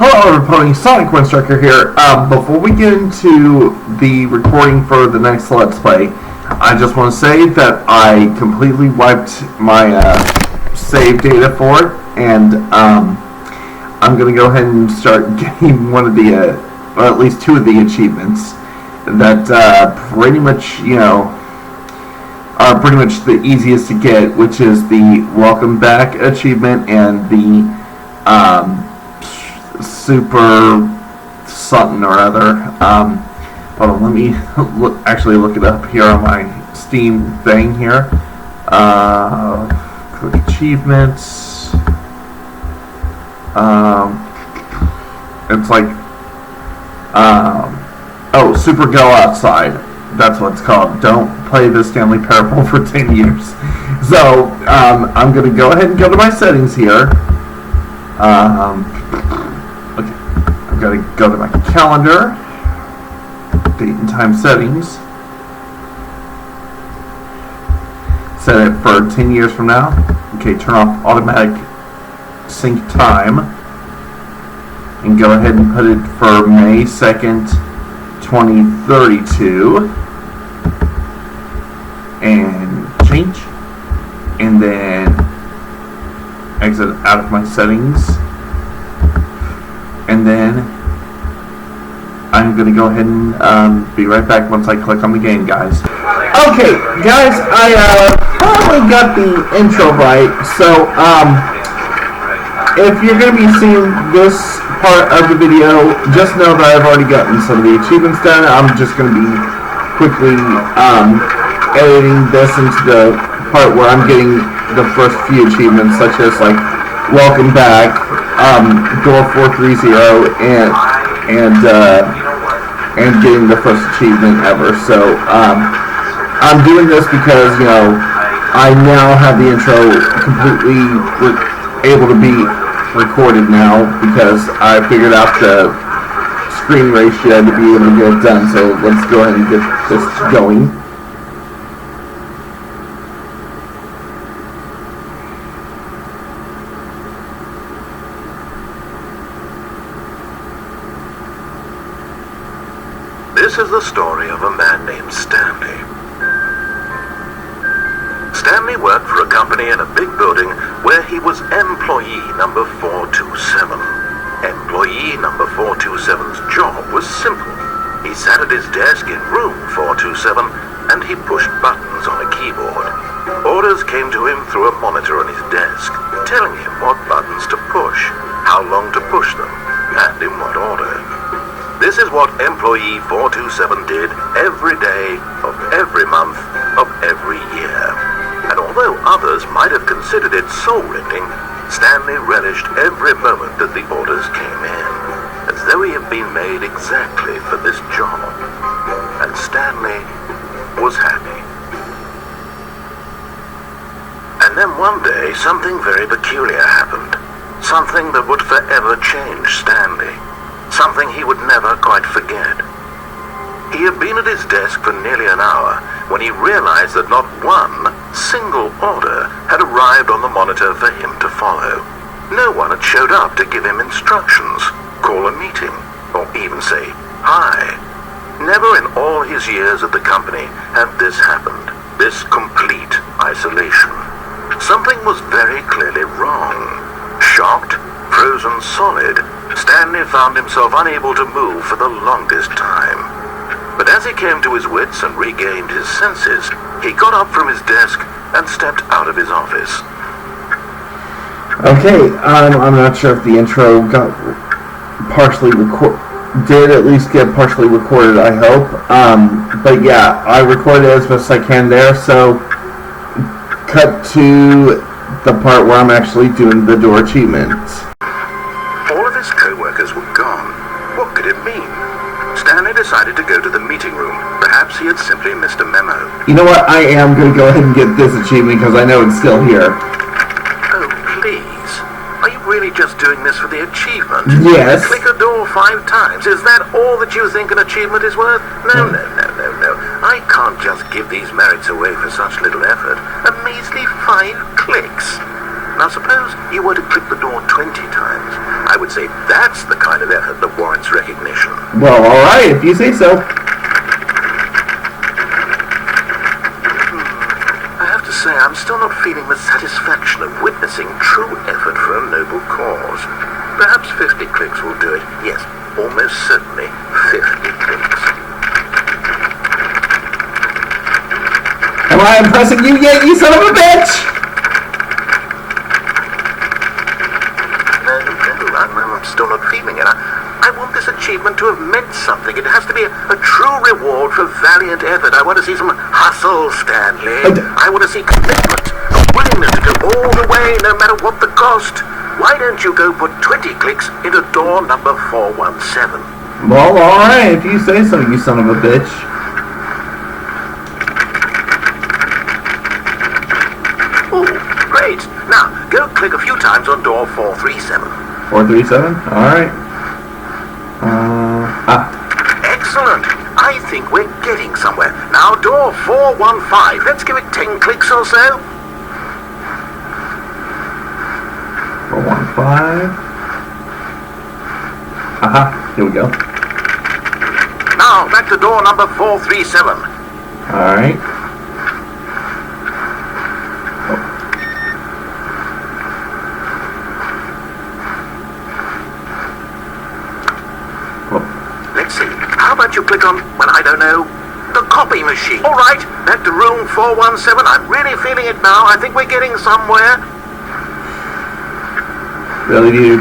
Hello everybody, Sonic Windstriker here. Before we get into the recording for the next Let's Play, I just want to say that I completely wiped my save data for it, and I'm going to go ahead and start getting one of the, or at least two of the achievements that pretty much, are pretty much the easiest to get, which is the Welcome Back achievement and the Super something or other. Hold on, let me actually look it up here on my Steam thing here. Click achievements. It's like oh, Super Go Outside. That's what it's called. Don't play the Stanley Parable for 10 years. So I'm gonna go ahead and go to my settings here. Okay, I've got to go to my calendar, date and time settings, set it for 10 years from now. Okay, turn off automatic sync time, and go ahead and put it for May 2nd, 2032, and change, and then exit out of my settings. And then I'm going to go ahead and be right back once I click on the game, guys. Okay, guys, I probably got the intro right. So, if you're going to be seeing this part of the video, just know that I've already gotten some of the achievements done. I'm just going to be quickly editing this into the part where I'm getting the first few achievements, such as like Welcome Back, Door 430, and getting the first achievement ever. So I'm doing this because I now have the intro completely able to be recorded now, because I figured out the screen ratio to be able to get it done. So let's go ahead and get this going. This is the story of a man named Stanley. Stanley worked for a company in a big building where he was employee number 427. Employee number 427's job was simple. He sat at his desk in room 427 and he pushed buttons on a keyboard. Orders came to him through a monitor on his desk, telling him what buttons to push, how long to push them, and in what order. This is what Employee 427 did every day of every month of every year. And although others might have considered it soul-rending, Stanley relished every moment that the orders came in, as though he had been made exactly for this job. And Stanley was happy. And then one day, something very peculiar happened. Something that would forever change Stanley. Something he would never quite forget. He had been at his desk for nearly an hour when he realized that not one single order had arrived on the monitor for him to follow. No one had showed up to give him instructions, call a meeting, or even say hi. Never in all his years at the company had this happened, this complete isolation. Something was very clearly wrong. Shocked, frozen solid, Stanley found himself unable to move for the longest time. But as he came to his wits and regained his senses, he got up from his desk and stepped out of his office. Okay, I'm not sure if the intro got partially did at least get partially recorded, I hope. But yeah, I recorded as best I can there, so cut to the part where I'm actually doing the door achievements. All of his co-workers were gone. What could it mean? Stanley decided to go to the meeting room. Perhaps he had simply missed a memo. You know what? I am going to go ahead and get this achievement because I know it's still here. Oh, please. Are you really just doing this for the achievement? Yes. Click a door 5 times. Is that all that you think an achievement is worth? No. I can't just give these merits away for such little effort. A measly 5 clicks. Now suppose you were to click the door 20 times. I would say that's the kind of effort that warrants recognition. Well, alright, if you say so. I have to say, I'm still not feeling the satisfaction of witnessing true effort for a noble cause. Perhaps 50 clicks will do it. Yes, almost certainly 50 clicks. Am I impressing you yet, you son of a bitch? No, I'm still not feeling it. I want this achievement to have meant something. It has to be a true reward for valiant effort. I want to see some hustle, Stanley. I want to see commitment, a willingness to go all the way, no matter what the cost. Why don't you go put 20 clicks into door number 417? Well, alright, if you say so, you son of a bitch. Oh, great. Now, go click a few times on door 437. 437? Alright. Excellent. I think we're getting somewhere. Now, door 415. Let's give it 10 clicks or so. 415. Aha, here we go. Now, back to door number 437. Alright. Let's see. How about you click on, well, I don't know, the copy machine. All right, back to room 417. I'm really feeling it now. I think we're getting somewhere. Really, dude?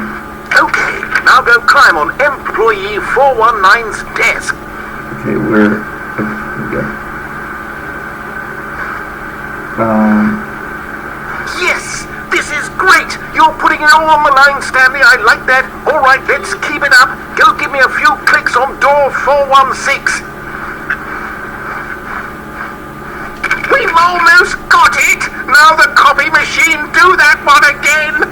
Okay, now go climb on employee 419's desk. Okay, here we go. Yes, this is great. You're putting it all on the line, Stanley. I like that. All right, let's keep it up. Go give me a few clicks on door 416. We've almost got it. Now the copy machine, do that one again.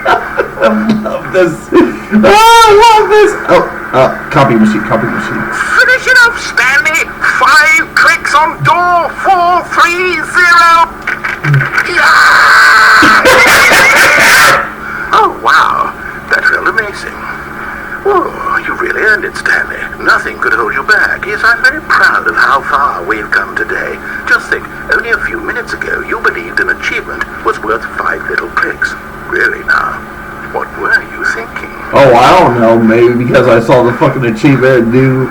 I love this. Oh, I love this. Oh, copy machine. Finish it up, Stanley. 5 clicks on door 430. Oh, wow. That felt amazing. Oh, you really earned it, Stanley. Nothing could hold you back. Yes, I'm very proud of how far we've come today. Just think, only a few minutes ago, you believed an achievement was worth 5 little clicks. Really now, what were you thinking? Oh, I don't know. Maybe because I saw the fucking achievement and knew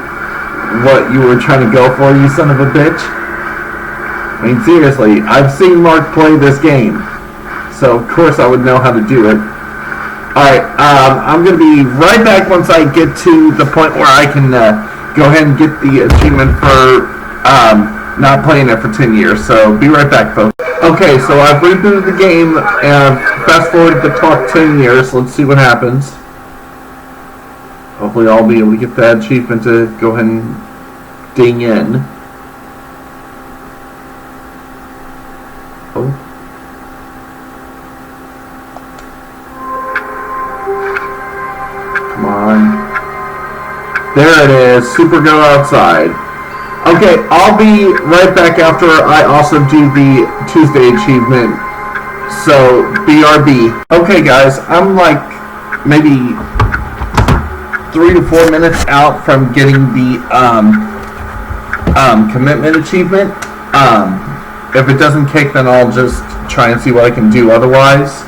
what you were trying to go for, you son of a bitch. I mean, seriously, I've seen Mark play this game, so of course I would know how to do it. Alright, I'm going to be right back once I get to the point where I can go ahead and get the achievement for not playing it for 10 years, so be right back, folks. Okay, so I've rebooted the game and fast forwarded the clock 10 years. Let's see what happens. Hopefully I'll be able to get that achievement to go ahead and ding in. Oh. Come on. There it is. Super Go Outside. Okay, I'll be right back after I also do the Tuesday achievement. So, BRB. Okay, guys, I'm like maybe 3 to 4 minutes out from getting the commitment achievement. If it doesn't kick, then I'll just try and see what I can do otherwise,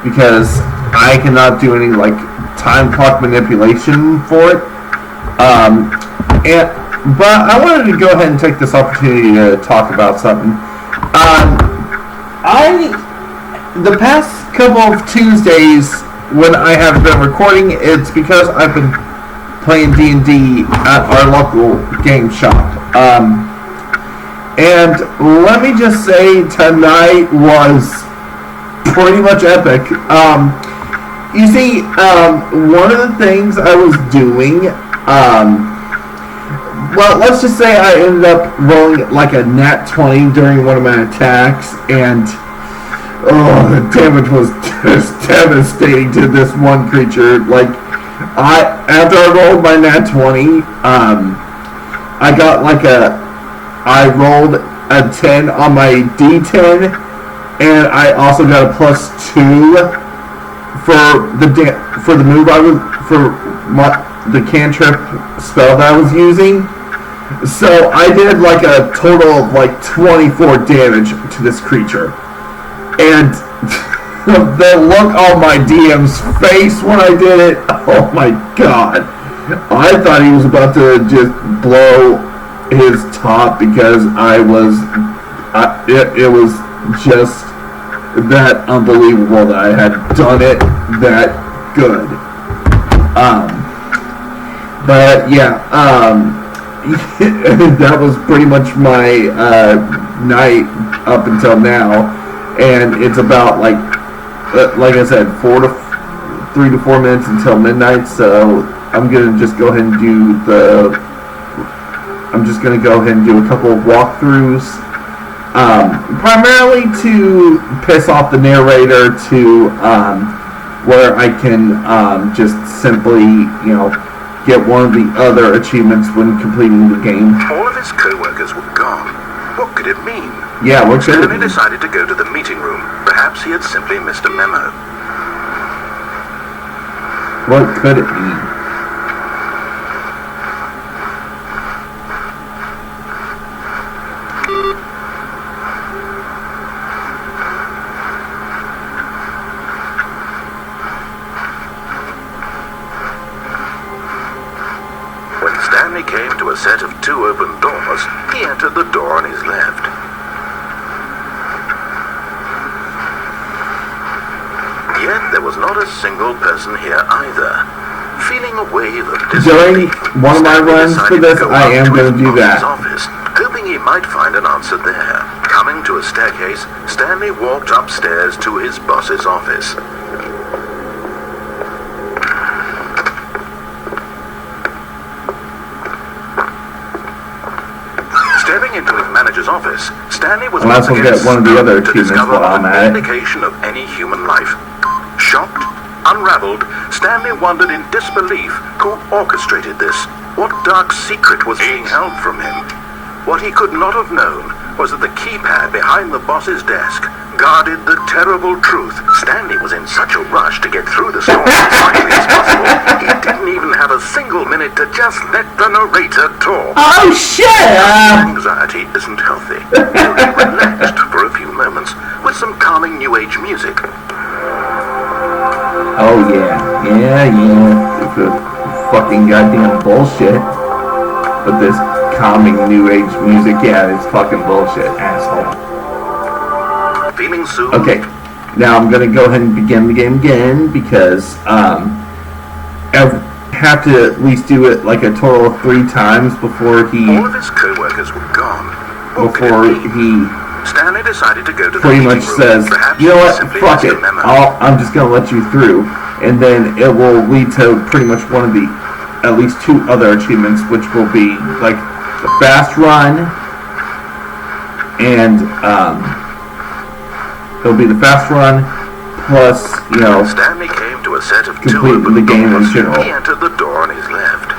because I cannot do any like time clock manipulation for it. But I wanted to go ahead and take this opportunity to talk about something. The past couple of Tuesdays when I have been recording, it's because I've been playing D&D at our local game shop. And let me just say, tonight was pretty much epic. You see, one of the things I was doing, well, let's just say I ended up rolling like a nat 20 during one of my attacks, and the damage was just devastating to this one creature. Like, after I rolled my nat 20, I got like I rolled a 10 on my D10, and I also got a +2 for the move the cantrip spell that I was using. So I did like a total of like 24 damage to this creature, and the look on my DM's face when I did it, oh my god, I thought he was about to just blow his top because it was just that unbelievable that I had done it that good. But yeah, that was pretty much my night up until now, and it's about like I said, 3 to 4 minutes until midnight. So I'm gonna just go ahead and do a couple of walkthroughs, primarily to piss off the narrator, to where I can just simply, get one of the other achievements when completing the game. All of his co-workers were gone. What could it mean? Yeah, what could it mean? Stanley decided to go to the meeting room. Perhaps he had simply missed a memo. What could it mean? Stanley came to a set of 2 open doors. He entered the door on his left. Yet there was not a single person here either. Feeling a wave of disbelief, during one of my runs for this, I am going to do that. Office, hoping he might find an answer there. Coming to a staircase, Stanley walked upstairs to his boss's office. Into his manager's office, Stanley was once again get one of the other to discover an indication of any human life. Shocked, unraveled, Stanley wondered in disbelief who orchestrated this. What dark secret was being held from him? What he could not have known was that the keypad behind the boss's desk guarded the terrible truth. Stanley was in such a rush to get through the story as quickly as possible, he didn't even have a single minute to just let the narrator talk. Oh, shit! Anxiety isn't healthy. He relaxed for a few moments with some calming New Age music. Oh, yeah. It's a fucking goddamn bullshit. But this calming New Age music, yeah, it's fucking bullshit, asshole. Feeling soon. Okay, now I'm gonna go ahead and begin the game again because I have to at least do it like a total of 3 times before all of his co-workers were gone. Stanley decided to go to pretty much says, you know what, fuck it, I'm just gonna let you through, and then it will lead to pretty much one of the at least 2 other achievements, which will be like the fast run and it'll be the fast run plus, Stanley came to a set of 2 completing the game in general. He entered the door on his left.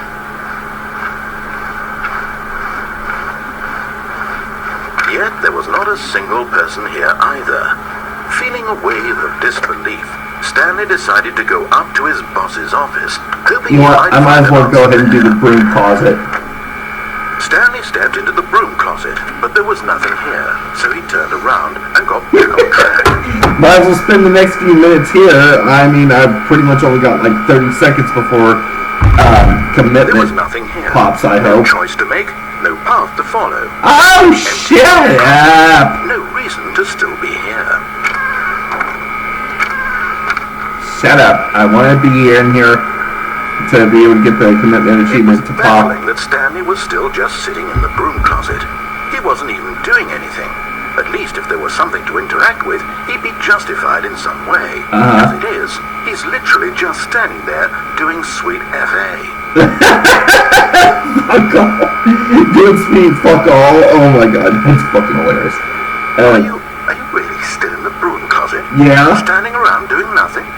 Yet there was not a single person here either. Feeling a wave of disbelief, Stanley decided to go up to his boss's office, hoping I might as well go ahead and do the broom closet. Stanley stepped into the broom closet, but there was nothing here, so he turned around and got back on track. Might as well spend the next few minutes here. I mean, I've pretty much only got like 30 seconds before commitment there was nothing here. Pops, I no hope. Choice to make, no path to follow. Oh, shut up! No reason to still be here. Shut up. I want to be in here to be able to get the commitment achievement to pop. It was baffling that Stanley was still just sitting in the broom closet. He wasn't even doing anything. At least if there was something to interact with, he'd be justified in some way. As it is, he's literally just standing there doing sweet FA. Fuck all. Doing sweet fuck all. Oh my god, that's fucking hilarious. Are you really still in the broom closet? Yeah. Standing around doing nothing?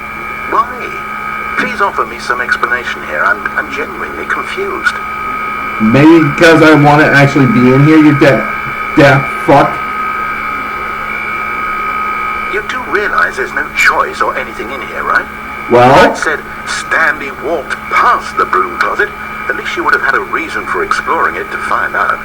Why? Please offer me some explanation here. I'm genuinely confused. Maybe because I want to actually be in here, you deaf fuck. You do realize there's no choice or anything in here, right? Well? If I'd said Stanley walked past the broom closet, at least you would have had a reason for exploring it to find out.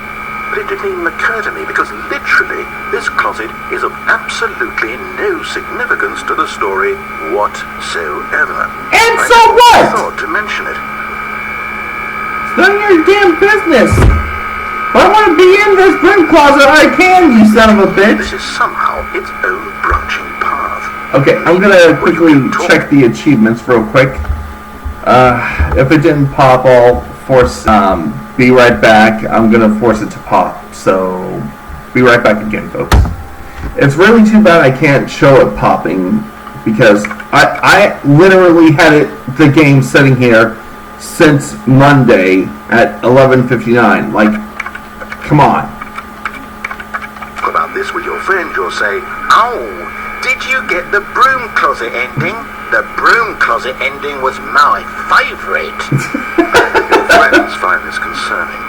But it didn't even occur to me because literally this closet is of absolutely no significance to the story whatsoever. And I so what? thought to mention it. It's none of your damn business. If I want to be in this broom closet, I can, you son of a bitch. This is somehow its own branching path. Okay, I'm gonna quickly check the achievements real quick. If it didn't pop, I'll force, be right back. I'm gonna force it to pop, so be right back again, folks. It's really too bad I can't show it popping, because I literally had the game sitting here since Monday at 11:59. Like, come on. About this with your friends, you'll say, "Oh, did you get the broom closet ending? The broom closet ending was my favourite." Your friends find this concerning.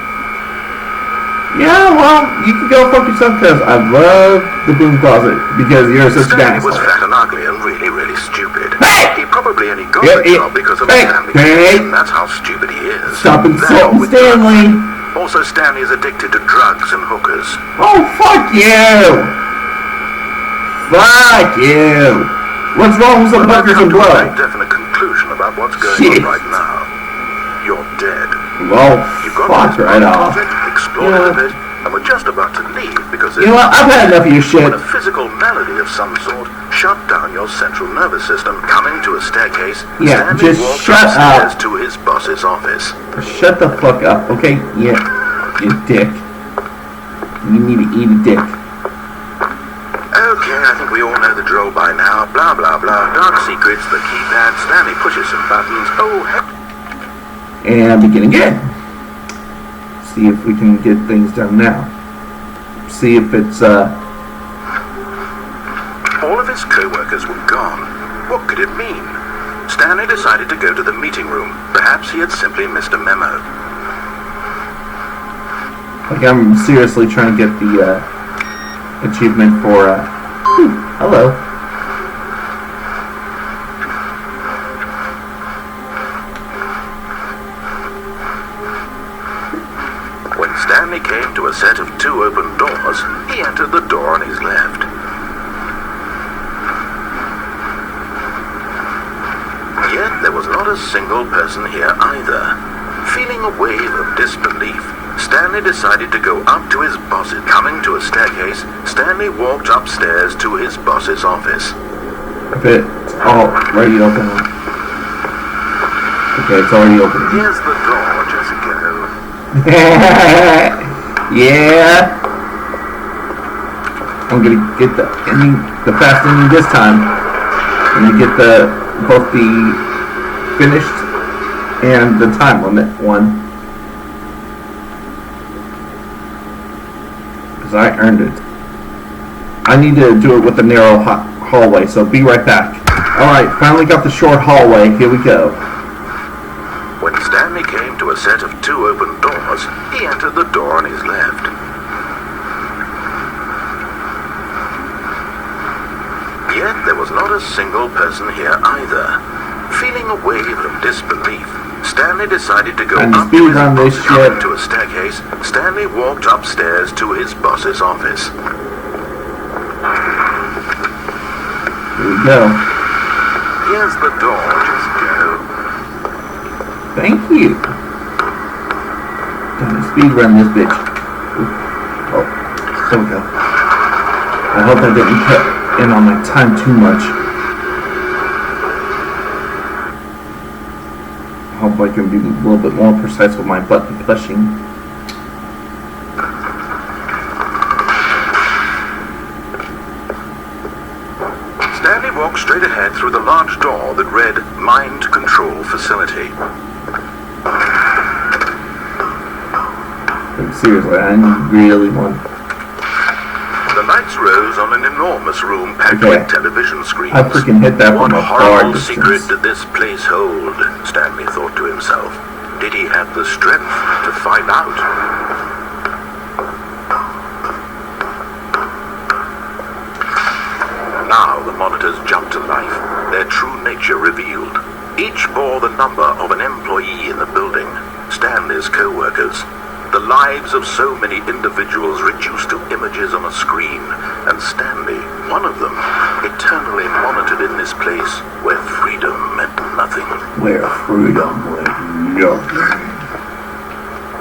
Yeah, well, you can go fuck yourself, because I love the broom closet, because you're such an Stanley was asshole. fat and ugly and really, really stupid. Hey! He probably only got Yeah, the job because of hey, his family hey. connection. That's how stupid he is. Stop Now insulting with Stanley. drugs. Also, Stanley is addicted to drugs and hookers. Oh, fuck you! Fuck you! What's wrong with some Well, I've hookers come and to a very blood? definite conclusion about what's going Shit. on right now. You're dead. Well, You got fuck this right broom off. closet, explored it a bit, and we're just about to leave because You know what? I've had enough of your shit. when a physical malady of some sort shut down your central nervous system, coming to a staircase, Yeah, Stanley just walked shut upstairs up. to his boss's office. Shut the fuck up, okay? Yeah, you dick. You need to eat a dick. Okay, I think we all know the drill by now. Blah, blah, blah. Dark secrets, the keypad. Stanley pushes some buttons. Oh, heck. And begin again. See if we can get things done now. See if it's, All of his co-workers were gone. What could it mean? Stanley decided to go to the meeting room. Perhaps he had simply missed a memo. like I'm seriously trying to get the, achievement for, hello. When Stanley came to a set of 2 open doors, he entered the door on his left. Yet there was not a single person here either. Feeling a wave of disbelief, Stanley decided to go up to his boss's. Coming to a staircase, Stanley walked upstairs to his boss's office. If it's already open. Okay, it's already open. Here's the door, just go. Yeah. I'm gonna get the ending, the fast ending this time. I'm gonna get both the finished and the time limit one. Because I earned it. I need to do it with the narrow hallway, so be right back. Alright, finally got the short hallway. Here we go. When Stanley came to a set of 2 open doors, he entered the door on his left. Yet there was not a single person here either. Feeling a wave of disbelief, Stanley decided to go And up speed to his run this boss. Coming shit. to a staircase, Stanley walked upstairs to his boss's office. Here we go. Here's the door, just go. Thank you. Time to speed run this bitch. Ooh. Oh, there we go. I hope I didn't cut in on my time too much. I hope I can be a little bit more precise with my button pushing. Stanley walked straight ahead through the large door that read Mind Control Facility. Like, seriously, I really want... The lights rose on an enormous room packed Okay. with television screens. I freaking hit that What from a far horrible distance. secret did this place hold? Stanley thought to himself. Did he have the strength to find out? Now the monitors jumped to life, their true nature revealed. Each bore the number of an employee in the building, Stanley's co-workers. The lives of so many individuals reduced to images on a screen, and Stanley, one of them, eternally monitored in this place where freedom meant nothing. Where freedom meant nothing.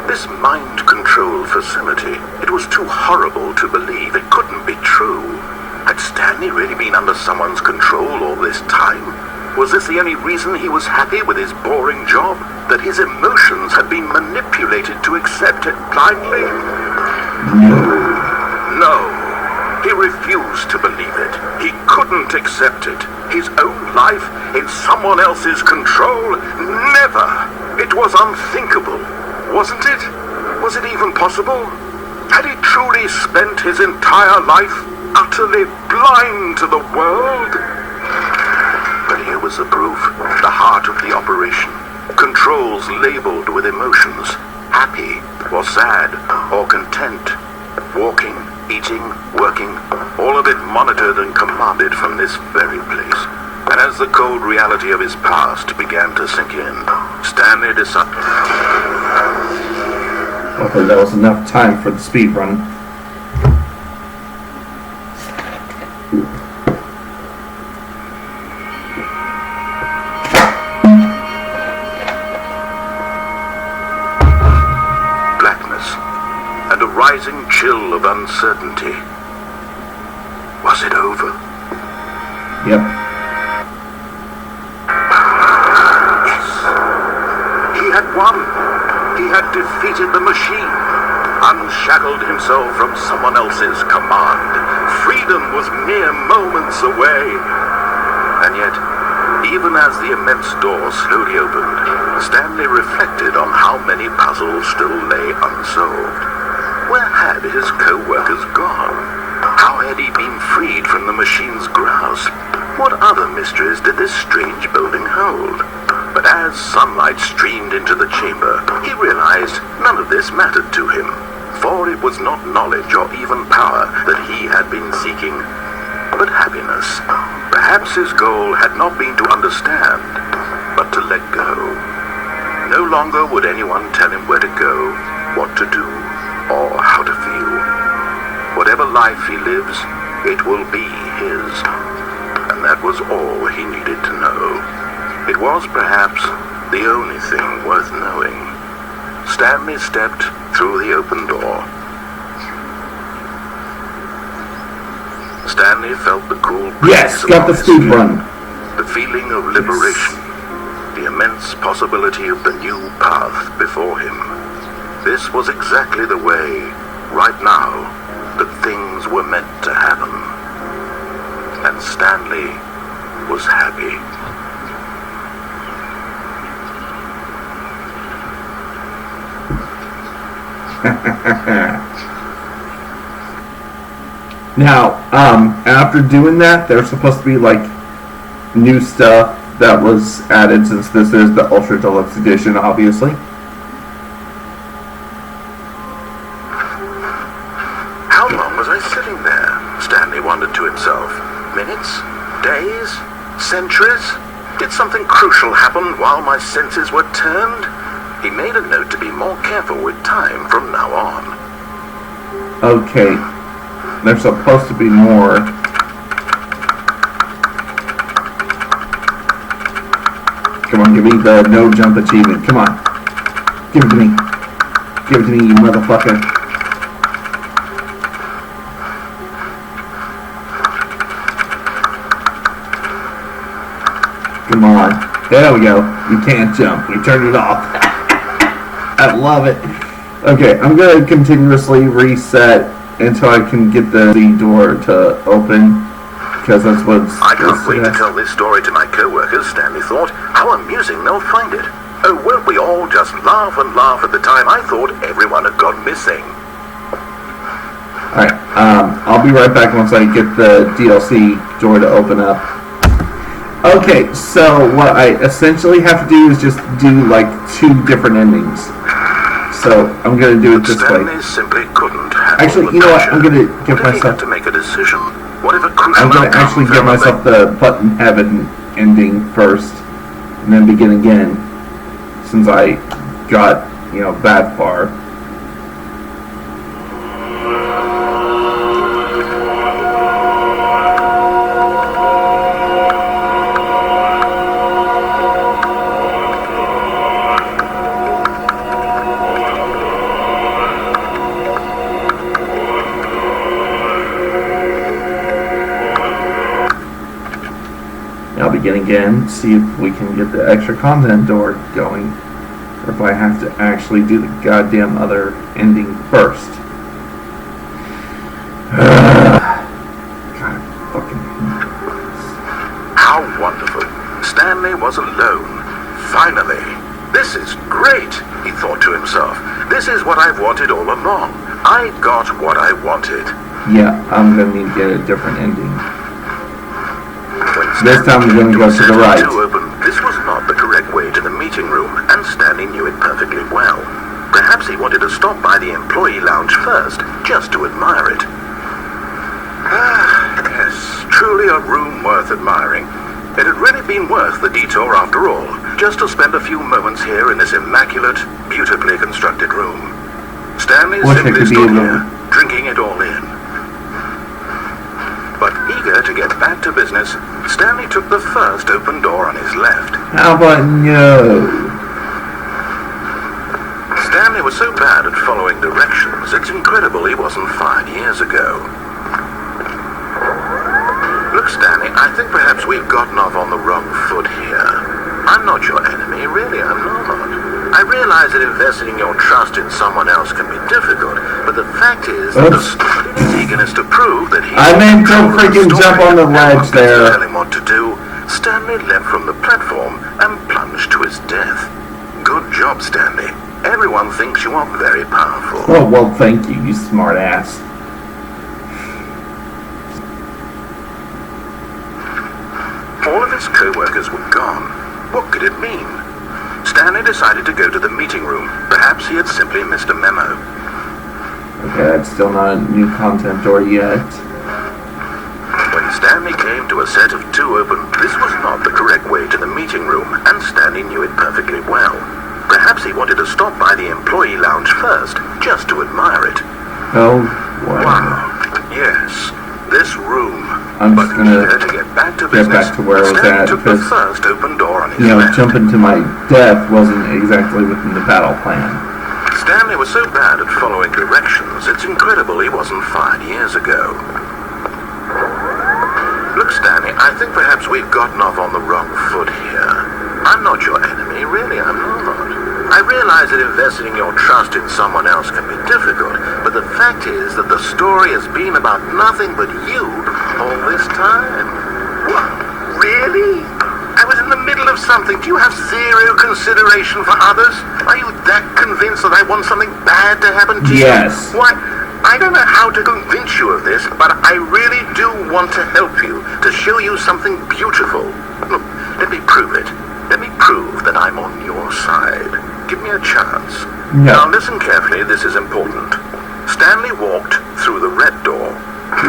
This mind control facility, it was too horrible to believe. It couldn't be true. Had Stanley really been under someone's control all this time? Was this the only reason he was happy with his boring job? That his emotions had been manipulated to accept it blindly? No. He refused to believe it. He couldn't accept it. His own life in someone else's control? Never. It was unthinkable. Wasn't it? Was it even possible? Had he truly spent his entire life utterly blind to the world? But here was the proof, the heart of the operation. Controls labeled with emotions, happy or sad or content, walking, eating, working, all of it monitored and commanded from this very place. And as the cold reality of his past began to sink in, Stanley decided... Hopefully that was enough time for the speed run. Rising chill of uncertainty. Was it over? Yep. Yes. He had won. He had defeated the machine. Unshackled himself from someone else's command. Freedom was mere moments away. And yet, even as the immense door slowly opened, Stanley reflected on how many puzzles still lay unsolved. Where had his co-workers gone? How had he been freed from the machine's grasp? What other mysteries did this strange building hold? But as sunlight streamed into the chamber, he realized none of this mattered to him, for it was not knowledge or even power that he had been seeking, but happiness. Perhaps his goal had not been to understand, but to let go. No longer would anyone tell him where to go, what to do, or how to feel. Whatever life he lives, it will be his. And that was all he needed to know. It was perhaps the only thing worth knowing. Stanley stepped through the open door. Stanley felt the cool breeze. Yes, got the speed run. The feeling of liberation. The immense possibility of the new path before him. This was exactly the way, right now, that things were meant to happen. And Stanley was happy. Now, after doing that, there's supposed to be, like, new stuff that was added, since this is the Ultra Deluxe Edition, obviously. How long was I sitting there? Stanley wondered to himself. Minutes? Days? Centuries? Did something crucial happen while my senses were turned? He made a note to be more careful with time from now on. Okay. There's supposed to be more. Come on, give me the no jump achievement. Come on. Give it to me. Give it to me, you motherfucker. Come on. There we go. You can't jump. We turned it off. I love it. Okay, I'm going to continuously reset until I can get the door to open, because that's what's... I can't wait to tell this story to my co-workers, Stanley thought. How amusing they'll find it. Oh, won't we all just laugh and laugh at the time I thought everyone had gone missing. Alright, I'll be right back once I get the DLC door to open up. Okay, so what I essentially have to do is just do, like, 2 different endings. So, I'm going to do it this way. Stanley simply couldn't handle actually, you know what? I'm going to give myself... to make a decision. What if a crucial I'm going to actually give myself the Button Heaven ending first. and then begin again, since I got, that far. I'll begin again, see if we can get the extra content door going, or if I have to actually do the goddamn other ending first. God, fucking hate this. How wonderful. Stanley was alone. Finally. This is great, he thought to himself. This is what I've wanted all along. I got what I wanted. Yeah, I'm gonna need to get a different ending. This time we're going to go to the right. This was not the correct way to the meeting room, and Stanley knew it perfectly well. Perhaps he wanted to stop by the employee lounge first, just to admire it. Ah, yes, truly a room worth admiring. It had really been worth the detour after all, just to spend a few moments here in this immaculate, beautifully constructed room. Stanley simply stood here, drinking it all in. But eager to get back to business, Stanley took the first open door on his left. How about no? Stanley was so bad at following directions, it's incredible he wasn't fired years ago. Look, Stanley, I think perhaps we've gotten off on the wrong foot here. I'm not your enemy, really, I'm not. I realize that investing your trust in someone else can be difficult, but the fact is that despite his eagerness to prove that he... I meant to freaking jump on the ledge there. Tell him what to do, Stanley leapt from the platform and plunged to his death. Good job, Stanley. Everyone thinks you are very powerful. Oh, well, thank you, you smart ass. All of his co-workers were gone. What could it mean? Stanley decided to go to the meeting room. Perhaps he had simply missed a memo. Okay, that's still not a new content door yet. When Stanley came to a set of two open, this was not the correct way to the meeting room, and Stanley knew it perfectly well. Perhaps he wanted to stop by the employee lounge first, just to admire it. Oh, wow. Wow. Yes, this room. I'm just gonna get back to where I was at, took the first open door on his left. Jumping to my death wasn't exactly within the battle plan. Stanley was so bad at following directions, it's incredible he wasn't fired years ago. Look, Stanley, I think perhaps we've gotten off on the wrong foot here. I'm not your enemy, really, I'm not. I realize that investing your trust in someone else can be difficult, but the fact is that the story has been about nothing but you all this time. What? Really? I was in the middle of something. Do you have zero consideration for others? Are you that convinced that I want something bad to happen to you? Yes. Why, I don't know how to convince you of this, but I really do want to help you, to show you something beautiful. Look, let me prove it. Let me prove that I'm on your side. Give me a chance. No. Now listen carefully, this is important. Stanley walked through the red door.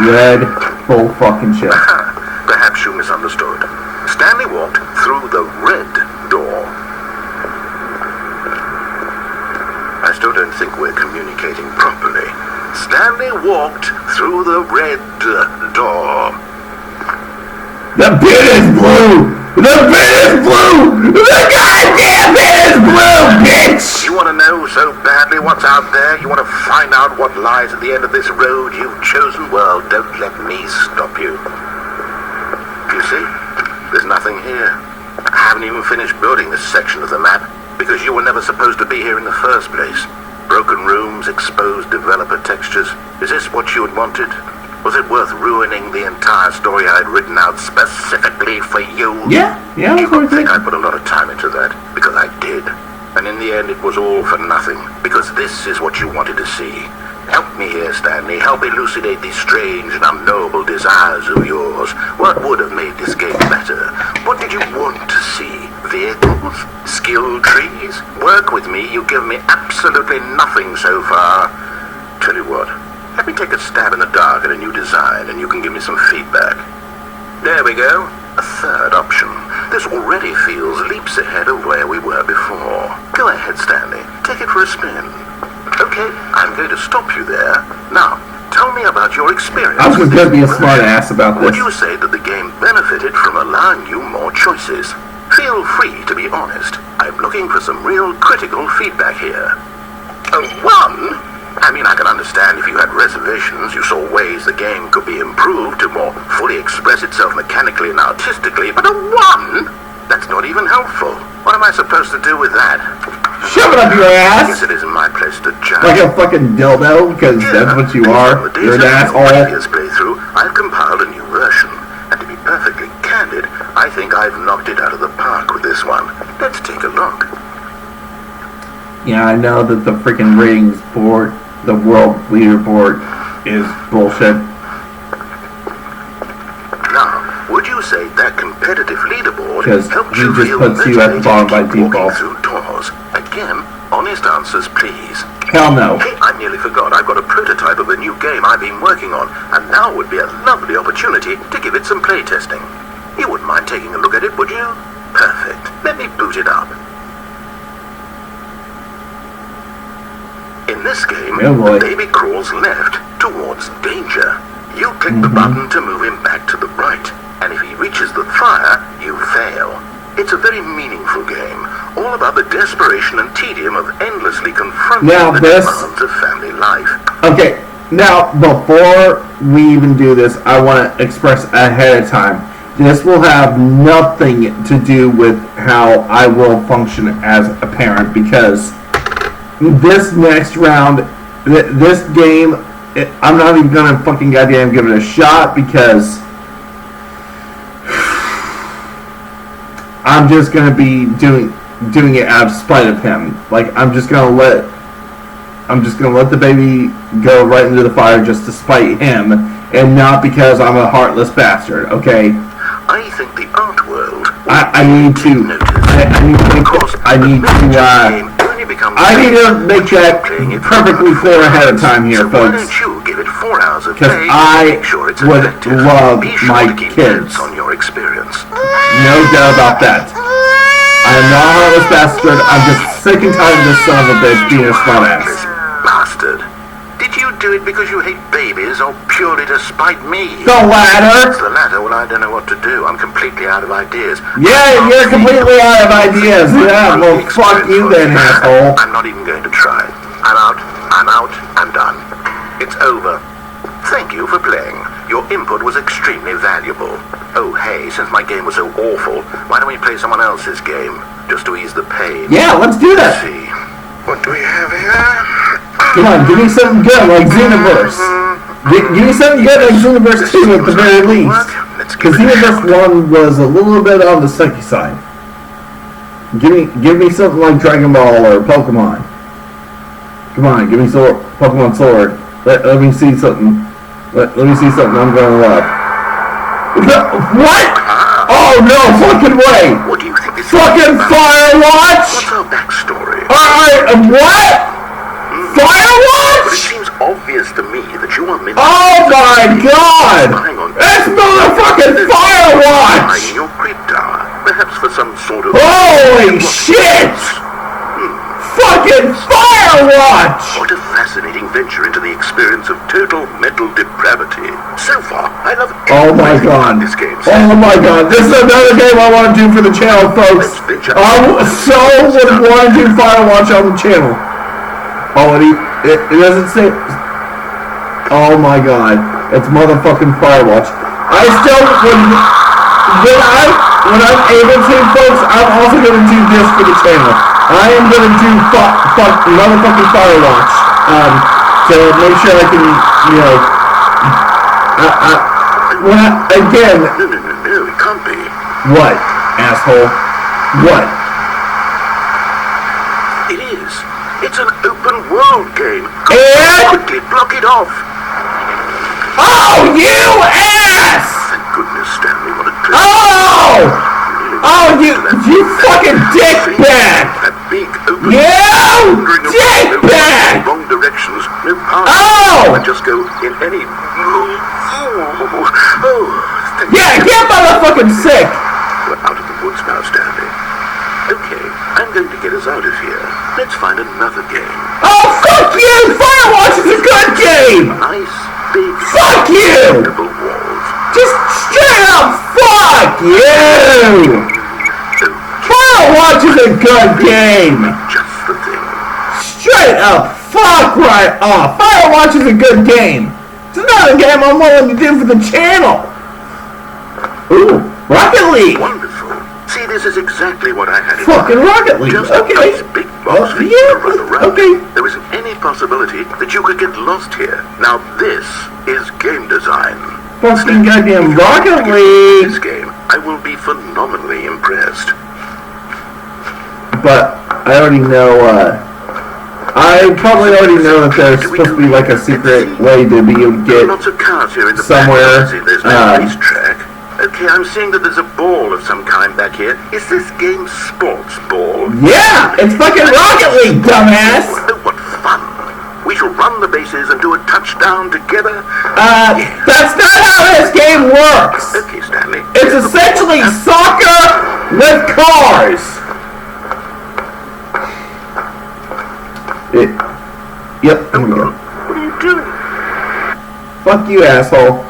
Red bull fucking shit. Perhaps you misunderstood. Stanley walked through the red door. I still don't think we're communicating properly. Stanley walked through the red door. The pit is blue! The pit is blue! The goddamn pit is blue, bitch! You want to know so badly what's out there? You want to find out what lies at the end of this road you've chosen? Well, don't let me stop you. You see? There's nothing here. I haven't even finished building this section of the map, because you were never supposed to be here in the first place. Broken rooms, exposed developer textures. Is this what you had wanted? Was it worth ruining the entire story I had written out specifically for you? Yeah, You don't think I put a lot of time into that, because I did. And in the end it was all for nothing, because this is what you wanted to see. Help me here, Stanley. Help elucidate these strange and unknowable desires of yours. What would have made this game better? What did you want to see? Vehicles? Skill trees? Work with me. You've given me absolutely nothing so far. Tell you what, let me take a stab in the dark at a new design and you can give me some feedback. There we go. A third option. This already feels leaps ahead of where we were before. Go ahead, Stanley. Take it for a spin. Okay, I'm going to stop you there. Now, tell me about your experience. I was going to be a smart ass about this. Would you say that the game benefited from allowing you more choices? Feel free to be honest. I'm looking for some real critical feedback here. One? I mean, I can understand if you had reservations, you saw ways the game could be improved to more fully express itself mechanically and artistically, but a one? That's not even helpful. What am I supposed to do with that? Shove it up your ass! I guess it isn't my place to judge. Like a fucking dildo, because that's what you are. You're an asshole. Previous playthrough, I've compiled a new version, and to be perfectly candid, I think I've knocked it out of the park with this one. Let's take a look. Yeah, I know that the freaking ratings board, the world leaderboard, is bullshit. Now, would you say that competitive leaderboard helped he you just feel puts you at the bottom by motivated to keep walking default. through doors? Again, honest answers, please. Hell no. Hey, I nearly forgot. I've got a prototype of a new game I've been working on, and now would be a lovely opportunity to give it some playtesting. You wouldn't mind taking a look at it, would you? Perfect. Let me boot it up. In this game, the baby crawls left towards danger. You click the button to move him back to the right, and if he reaches the fire, you fail. It's a very meaningful game, all about the desperation and tedium of endlessly confronting the demands of family life. Okay, now, before we even do this, I want to express ahead of time, this will have nothing to do with how I will function as a parent, because this next round, this game, I'm not even gonna fucking goddamn give it a shot, because I'm just gonna be doing it out of spite of him. Like, I'm just gonna let the baby go right into the fire just to spite him, and not because I'm a heartless bastard. Okay. I think the art world. I need to make that perfectly clear ahead of time here, folks. Because I would love my kids. No doubt about that. I am not a heartless bastard. I'm just sick and tired of this son of a bitch being a smartass. Bastard. Did you do it because you hate babies or purely to spite me? The latter. It's the latter. Well, I don't know what to do. I'm completely out of ideas. Yeah, you're completely out of ideas. Yeah, well, fuck you then, asshole. I'm not even going to try. I'm out. I'm done. It's over. Thank you for playing. Your input was extremely valuable. Oh, hey, since my game was so awful, why don't we play someone else's game? Just to ease the pain. Yeah, let's do that. Let's see. What do we have here? Come on, give me something good like Xenoverse. Give me something good like Xenoverse 2 at the very least. Because Xenoverse 1 was a little bit on the sucky side. Give me something like Dragon Ball or Pokemon. Come on, give me Pokemon Sword. Let me see something. Let me see something I'm gonna love. What? Oh no fucking way! What do you think this fucking Firewatch? What's our backstory? Alright, what? Firewatch? But it seems obvious to me that you are meant to my god! It's motherfucking Firewatch! in your creep tower, perhaps for some sort of holy shit! Fucking Firewatch! What a fascinating venture into the experience of total mental depravity. So far, I love my god. This game. Oh my god. This is another game I want to do for the channel, folks. I so would want to do Firewatch on the channel. Oh, it doesn't say... Oh my god. It's motherfucking Firewatch. I still... When I'm able to, folks, I'm also going to do this for the channel. I am going to do motherfucking Firewatch. To make sure I can, you know... again... No, it can't be. What, asshole? What? It is. It's an open world game. And? Quickly block it off. Oh, you ass! Thank goodness, Stanley. What a treasure. Oh! Oh, you fucking dickbag! That big open dickbag! Wrong directions. No path. Oh! I just go in any. Yeah, get motherfucking sick! We're out of the backwards now, Stanley. Okay, I'm going to get us out of here. Let's find another game. Oh, fuck you! Firewatch is a good game! Nice, big, fuck you! Walls. Just straight up fuck you! Firewatch is a good game! Just the thing. Straight up fuck right off! Firewatch is a good game! It's another game I'm willing to do for the channel! Ooh, Rocket League! Wonderful. See, this is exactly what I had in Fucking mind. Rocket League, Just okay. a nice big box for you yeah, to run around. okay. There isn't any possibility that you could get lost here. Now this is game design. Fucking goddamn If you Rocket want to get League! this game, I will be phenomenally impressed. But I already know, I probably already know that there's supposed to be like a secret way to be able to get Lots of cars here in the somewhere, back. See, there's no racetrack. Okay, I'm seeing that there's a ball of some kind back here. Is this game sports ball? Yeah! It's fucking Rocket League, dumbass! Oh, what fun! We shall run the bases and do a touchdown together. That's not how this game works! Okay, Stanley. It's essentially soccer with cars! Yep, here we go. What are you doing? Fuck you, asshole.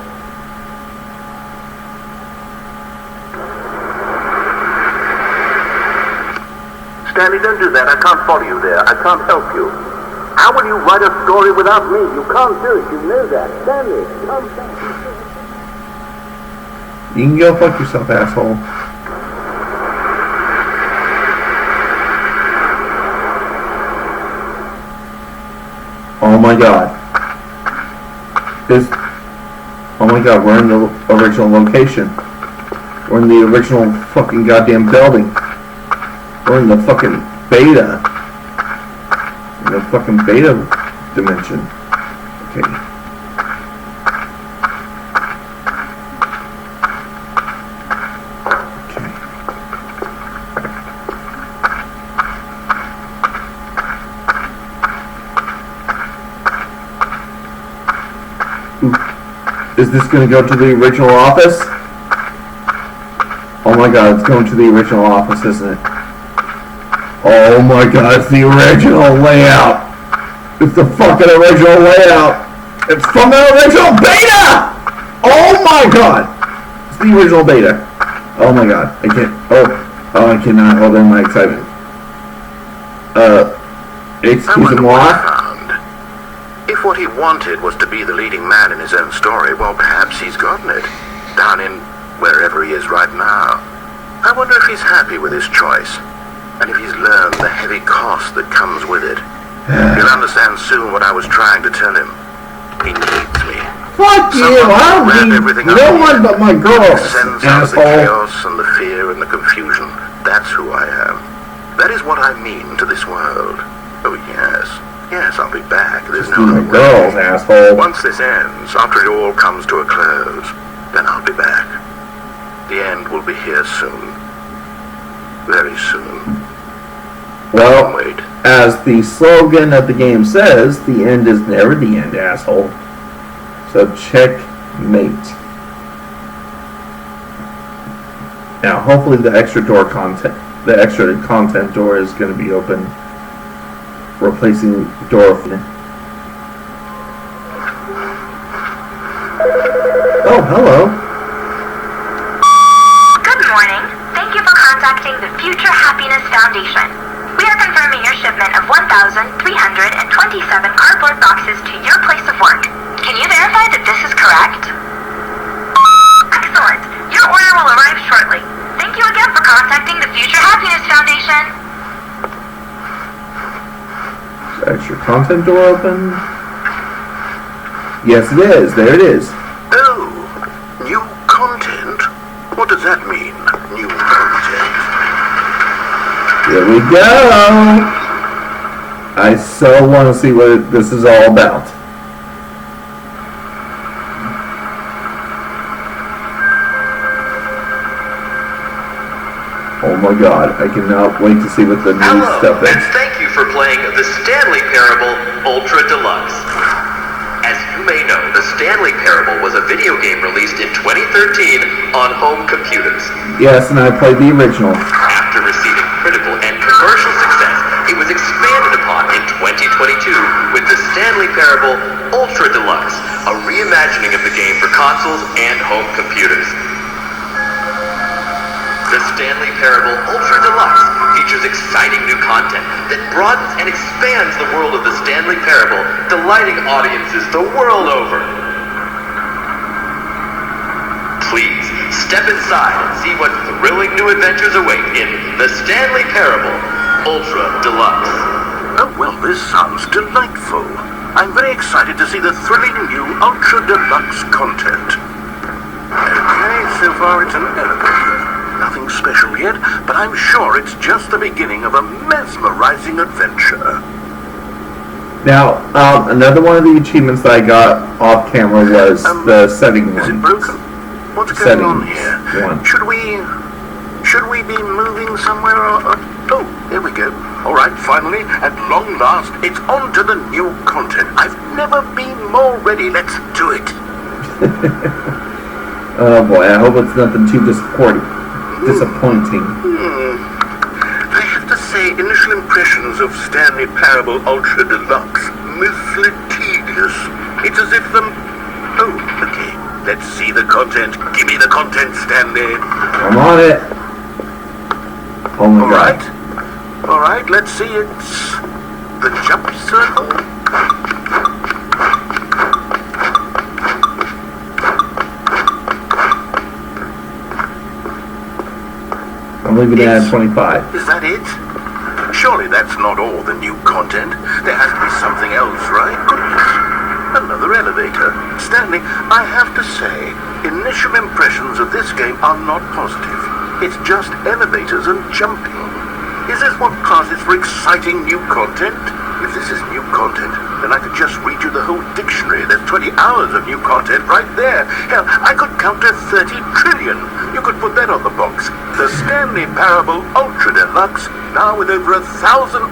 Stanley, don't do that. I can't follow you there. I can't help you. How will you write a story without me? You can't do it. You know that. Stanley, come back. You can go fuck yourself, asshole. Oh my god. Oh my god, we're in the original location. We're in the original fucking goddamn building. We're in the fucking beta. In the fucking beta dimension. Okay. Is this going to go to the original office? Oh my god, it's going to the original office, isn't it? Oh my god, it's the original layout! It's the fucking original layout! It's from the original beta! Oh my god! It's the original beta. Oh my god, I can't, oh, I cannot hold in my excitement. Excusez-moi? If what he wanted was to be the leading man in his own story, well, perhaps he's gotten it. Down in wherever he is right now. I wonder if he's happy with his choice. And if he's learned the heavy cost that comes with it. He'll understand soon what I was trying to tell him. He needs me. Fuck you! I don't need no one but my girls, sense out of the chaos and the fear and the confusion. That's who I am. That is what I mean to this world. Oh, yes. Yes, I'll be back. There's no other girls, asshole. Once this ends, after it all comes to a close, then I'll be back. The end will be here soon. Very soon. Well, wait. As the slogan of the game says, the end is never the end, asshole. So checkmate. Now, hopefully the extra content door is going to be open, replacing door. Oh, hello. Good morning. Thank you for contacting the Future Happiness Foundation. We are confirming your shipment of 1,327 cardboard boxes to your place of work. Can you verify that this is correct? Excellent. Your order will arrive shortly. Thank you again for contacting the Future Happiness Foundation. Extra content door open? Yes, it is. There it is. Oh, new content? What does that mean, new content? Here we go! I so want to see what this is all about. Oh my god, I cannot wait to see what the new stuff is. And thank you for playing the Stanley Parable Ultra Deluxe. As you may know, the Stanley Parable was a video game released in 2013 on home computers. Yes, and I played the original. After receiving critical and commercial success, it was expanded upon in 2022 with the Stanley Parable Ultra Deluxe, a reimagining of the game for consoles and home computers. The Stanley Parable Ultra Deluxe features exciting new content that broadens and expands the world of the Stanley Parable, delighting audiences the world over. Please, step inside and see what thrilling new adventures await in the Stanley Parable Ultra Deluxe. Oh, well, this sounds delightful. I'm very excited to see the thrilling new Ultra Deluxe content. Okay, so far it's an elevator. Nothing special yet, but I'm sure it's just the beginning of a mesmerizing adventure. Now, another one of the achievements that I got off camera was the setting one. Is it broken? What's going on here? Should we be moving somewhere or... Oh, here we go. Alright, finally, at long last, it's on to the new content. I've never been more ready. Let's do it. Oh boy, I hope it's nothing too disappointing. I have to say, initial impressions of Stanley Parable Ultra Deluxe, mostly tedious. It's as if Oh, okay. Let's see the content. Give me the content, Stanley. I'm on it. Oh my God. Alright, let's see. It's the jump circle. I'm leaving it at 25. Is that it? Surely that's not all the new content. There has to be something else, right? Goodness. Another elevator. Stanley, I have to say, initial impressions of this game are not positive. It's just elevators and jumping. Is this what passes for exciting new content? If this is new content, then I could just read you the whole dictionary. There's 20 hours of new content right there. Hell, I could count to 30 trillion. You could put that on the box. The Stanley Parable Ultra Deluxe, now with over 1,000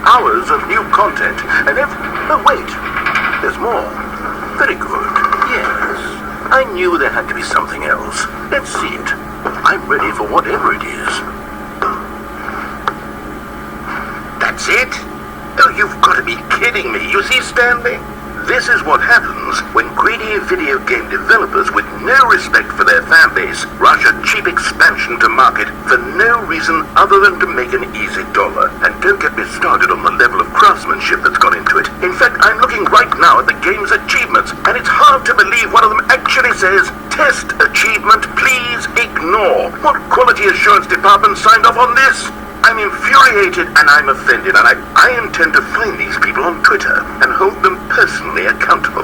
hours of new content. And oh wait, there's more. Very good. Yes, I knew there had to be something else. Let's see it. I'm ready for whatever it is. That's it? Oh, you've got to be kidding me. You see, Stanley? This is what happens when greedy video game developers with no respect for their fan base rush a cheap expansion to market for no reason other than to make an easy dollar. And don't get me started on the level of craftsmanship that's gone into it. In fact, I'm looking right now at the game's achievements, and it's hard to believe one of them actually says, "Test achievement, please ignore." What quality assurance department signed off on this? I'm infuriated and I'm offended, and I intend to find these people on Twitter and hold them personally accountable.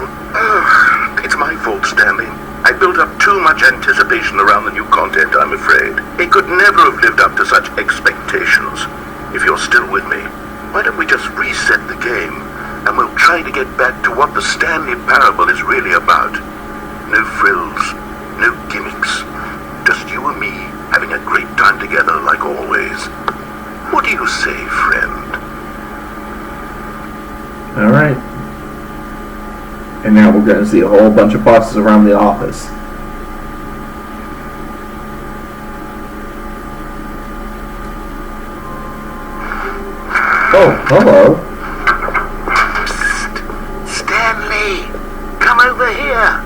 It's my fault, Stanley. I built up too much anticipation around the new content, I'm afraid. It could never have lived up to such expectations. If you're still with me, why don't we just reset the game, and we'll try to get back to what the Stanley Parable is really about. No frills, no gimmicks. Just you and me having a great time together like always. What do you say, friend? Alright. And now we're going to see a whole bunch of bosses around the office. Oh, hello. Psst. Stanley! Come over here!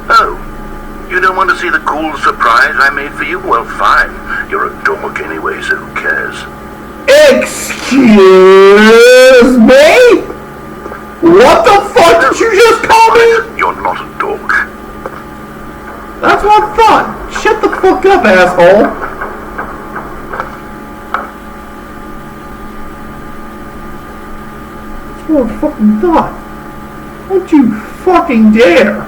Oh, you don't want to see the cool surprise I made for you? Well, fine. You're a dork anyway, so who cares? Excuse me? What the fuck did you just call me? You're not a dork. That's what I thought. Shut the fuck up, asshole. That's what I fucking thought. Don't you fucking dare.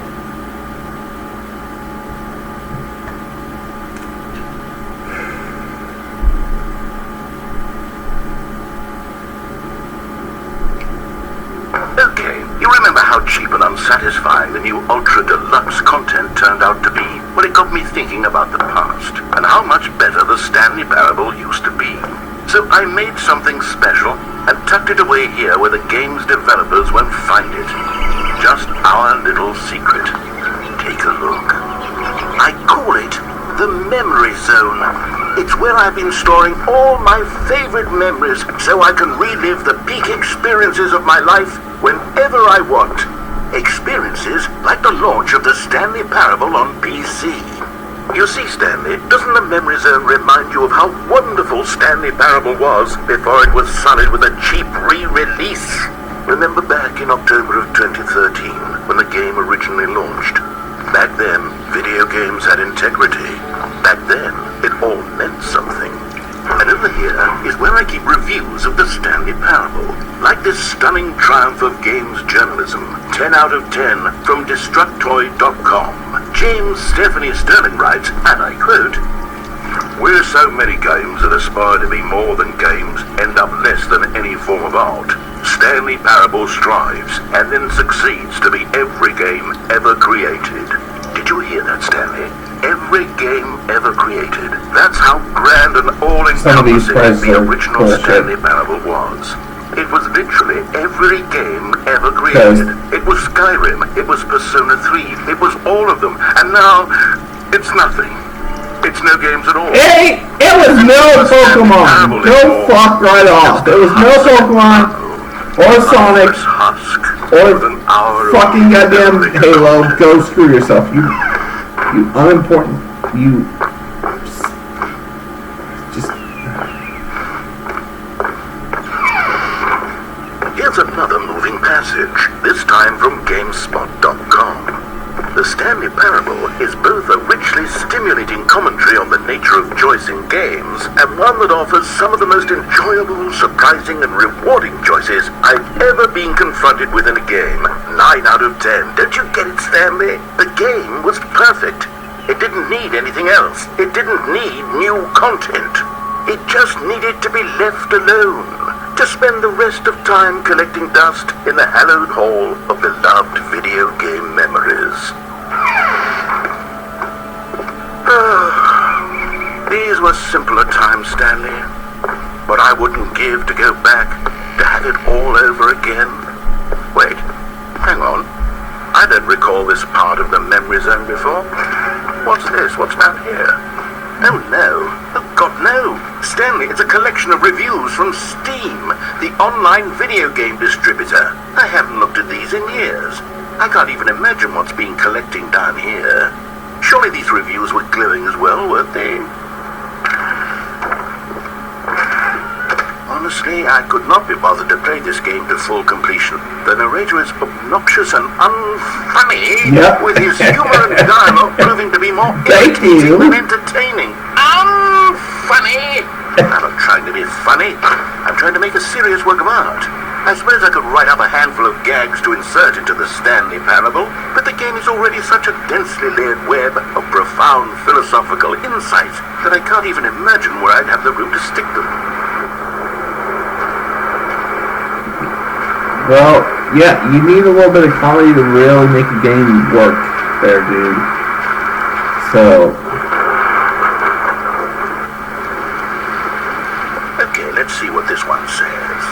Satisfying the new Ultra Deluxe content turned out to be. Well, it got me thinking about the past and how much better the Stanley Parable used to be. So I made something special and tucked it away here where the game's developers won't find it. just our little secret. Take a look. I call it the memory zone. It's where I've been storing all my favorite memories so I can relive the peak experiences of my life whenever I want. Experiences like the launch of the Stanley Parable on PC. You see, Stanley, doesn't the memory zone remind you of how wonderful Stanley Parable was before it was sullied with a cheap re-release? Remember back in October of 2013, when the game originally launched? Back then, video games had integrity. Back then, it all meant something. And over here is where I keep reviews of the Stanley Parable. Like this stunning triumph of games journalism, 10 out of 10 from Destructoid.com. James Stephanie Sterling writes, and I quote, "Where so many games that aspire to be more than games end up less than any form of art, Stanley Parable strives and then succeeds to be every game ever created." Did you hear that, Stanley? Every game ever created. That's how grand and all-encompassing the original Stanley Parable was. It was literally every game ever created. It was Skyrim, it was Persona 3, it was all of them. And now, it's nothing. It's no games at all. Hey, it was no Pokemon. Go fuck right off. There was no Pokemon, or Sonic, or fucking goddamn Halo. Go screw yourself. You unimportant. You just. Here's another moving passage, this time from GameSpot.com. The Stanley Parable is both a richly stimulating commentary on the nature of choice in games, and one that offers some of the most enjoyable, surprising, and rewarding choices I've ever been confronted with in a game. 9 out of 10. Don't you get it, Stanley? The game was perfect. It didn't need anything else. It didn't need new content. It just needed to be left alone, to spend the rest of time collecting dust in the hallowed hall of beloved video game memories. These were simpler times, Stanley, but I wouldn't give to go back to have it all over again. Wait, hang on. I don't recall this part of the memory zone before. What's this? What's down here? Oh no. Oh God, no. Stanley, it's a collection of reviews from Steam, the online video game distributor. I haven't looked at these in years. I can't even imagine what's been collecting down here. Surely these reviews were glowing as well, weren't they? Honestly, I could not be bothered to play this game to full completion. The narrator is obnoxious and unfunny, with his humor and dialogue proving to be more irritating than entertaining. Unfunny! I'm not trying to be funny. I'm trying to make a serious work of art. I suppose I could write up a handful of gags to insert into the Stanley Parable, but the game is already such a densely layered web of profound philosophical insights that I can't even imagine where I'd have the room to stick them. Well, yeah, you need a little bit of comedy to really make a game work there, dude. So. Okay, let's see what this one says.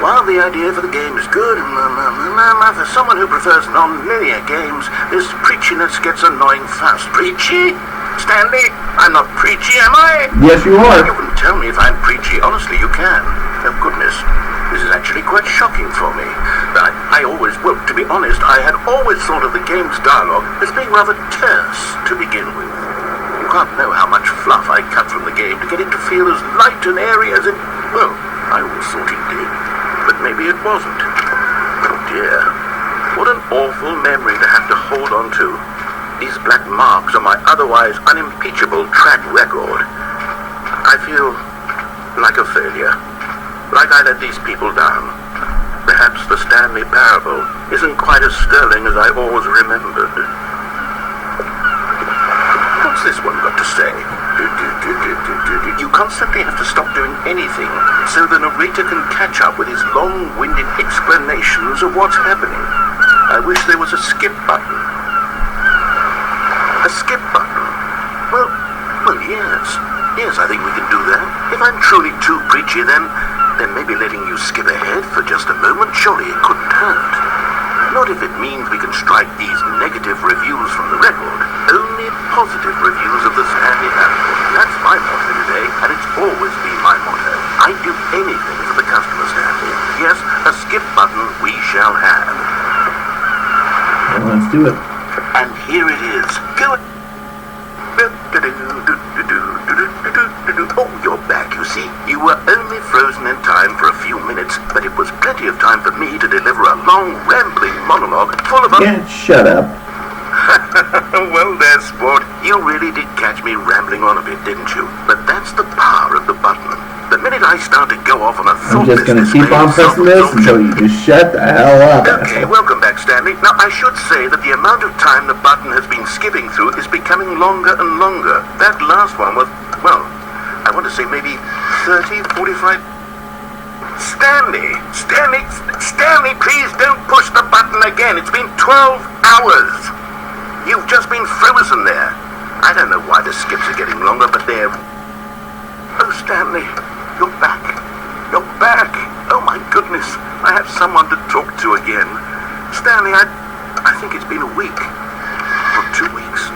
While the idea for the game is good, for someone who prefers non-linear games, this preachiness gets annoying fast. Preachy? Stanley, I'm not preachy, am I? Yes, you are. You can tell me if I'm preachy. Honestly, you can. Oh, goodness. This is actually quite shocking for me. I always, well, to be honest, I had always thought of the game's dialogue as being rather terse to begin with. You can't know how much fluff I cut from the game to get it to feel as light and airy as it... Well, I always thought it did. But maybe it wasn't. Oh dear. What an awful memory to have to hold on to. These black marks on my otherwise unimpeachable track record. I feel like a failure. Like I let these people down. Perhaps the Stanley Parable isn't quite as sterling as I always remembered. What's this one got to say? You constantly have to stop doing anything so the narrator can catch up with his long-winded explanations of what's happening. I wish there was a skip button. A skip button? Well, yes. Yes, I think we can do that. If I'm truly too preachy, then maybe letting you skip ahead for just a moment, surely it couldn't hurt. Not if it means we can strike these negative reviews from the record. Only positive reviews of the Stanley Parable. That's my motto today, and it's always been my motto. I'd do anything for the customer, Stanley. Yes, a skip button we shall have. Well, let's do it. And here it is. Go. Oh, you're back, you see. You were only frozen in time for a few minutes, but it was plenty of time for me to deliver a long, rambling monologue full of... Yeah, shut up. Well there, sport. You really did catch me rambling on a bit, didn't you? But that's the power of the button. The minute I start to go off on a I'm just gonna keep on pressing this until you just shut the hell up. Okay, welcome back, Stanley. Now, I should say that the amount of time the button has been skipping through is becoming longer and longer. That last one was, well, I want to say maybe 30, 45... Stanley, please don't push the button again. It's been 12 hours. You've just been frozen there. I don't know why the skips are getting longer, but they're... Oh, Stanley, you're back. You're back. Oh, my goodness. I have someone to talk to again. Stanley, I think it's been a week. Or 2 weeks.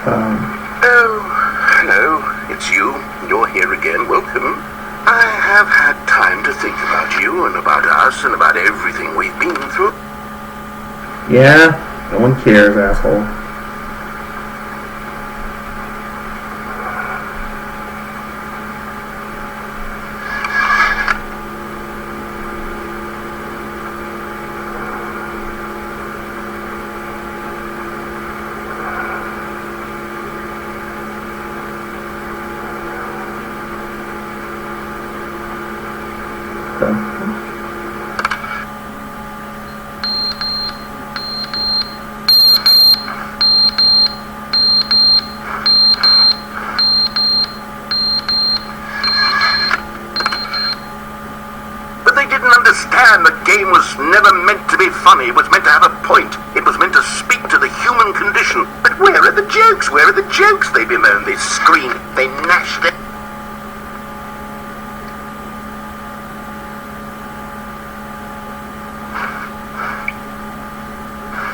Oh, hello. It's you. You're here again. Welcome. I have had time to think about you and about us and about everything we've been through. Yeah, no one cares, asshole. The game was never meant to be funny. It was meant to have a point. It was meant to speak to the human condition. But where are the jokes? Where are the jokes? They bemoaned, they screamed, they gnashed it.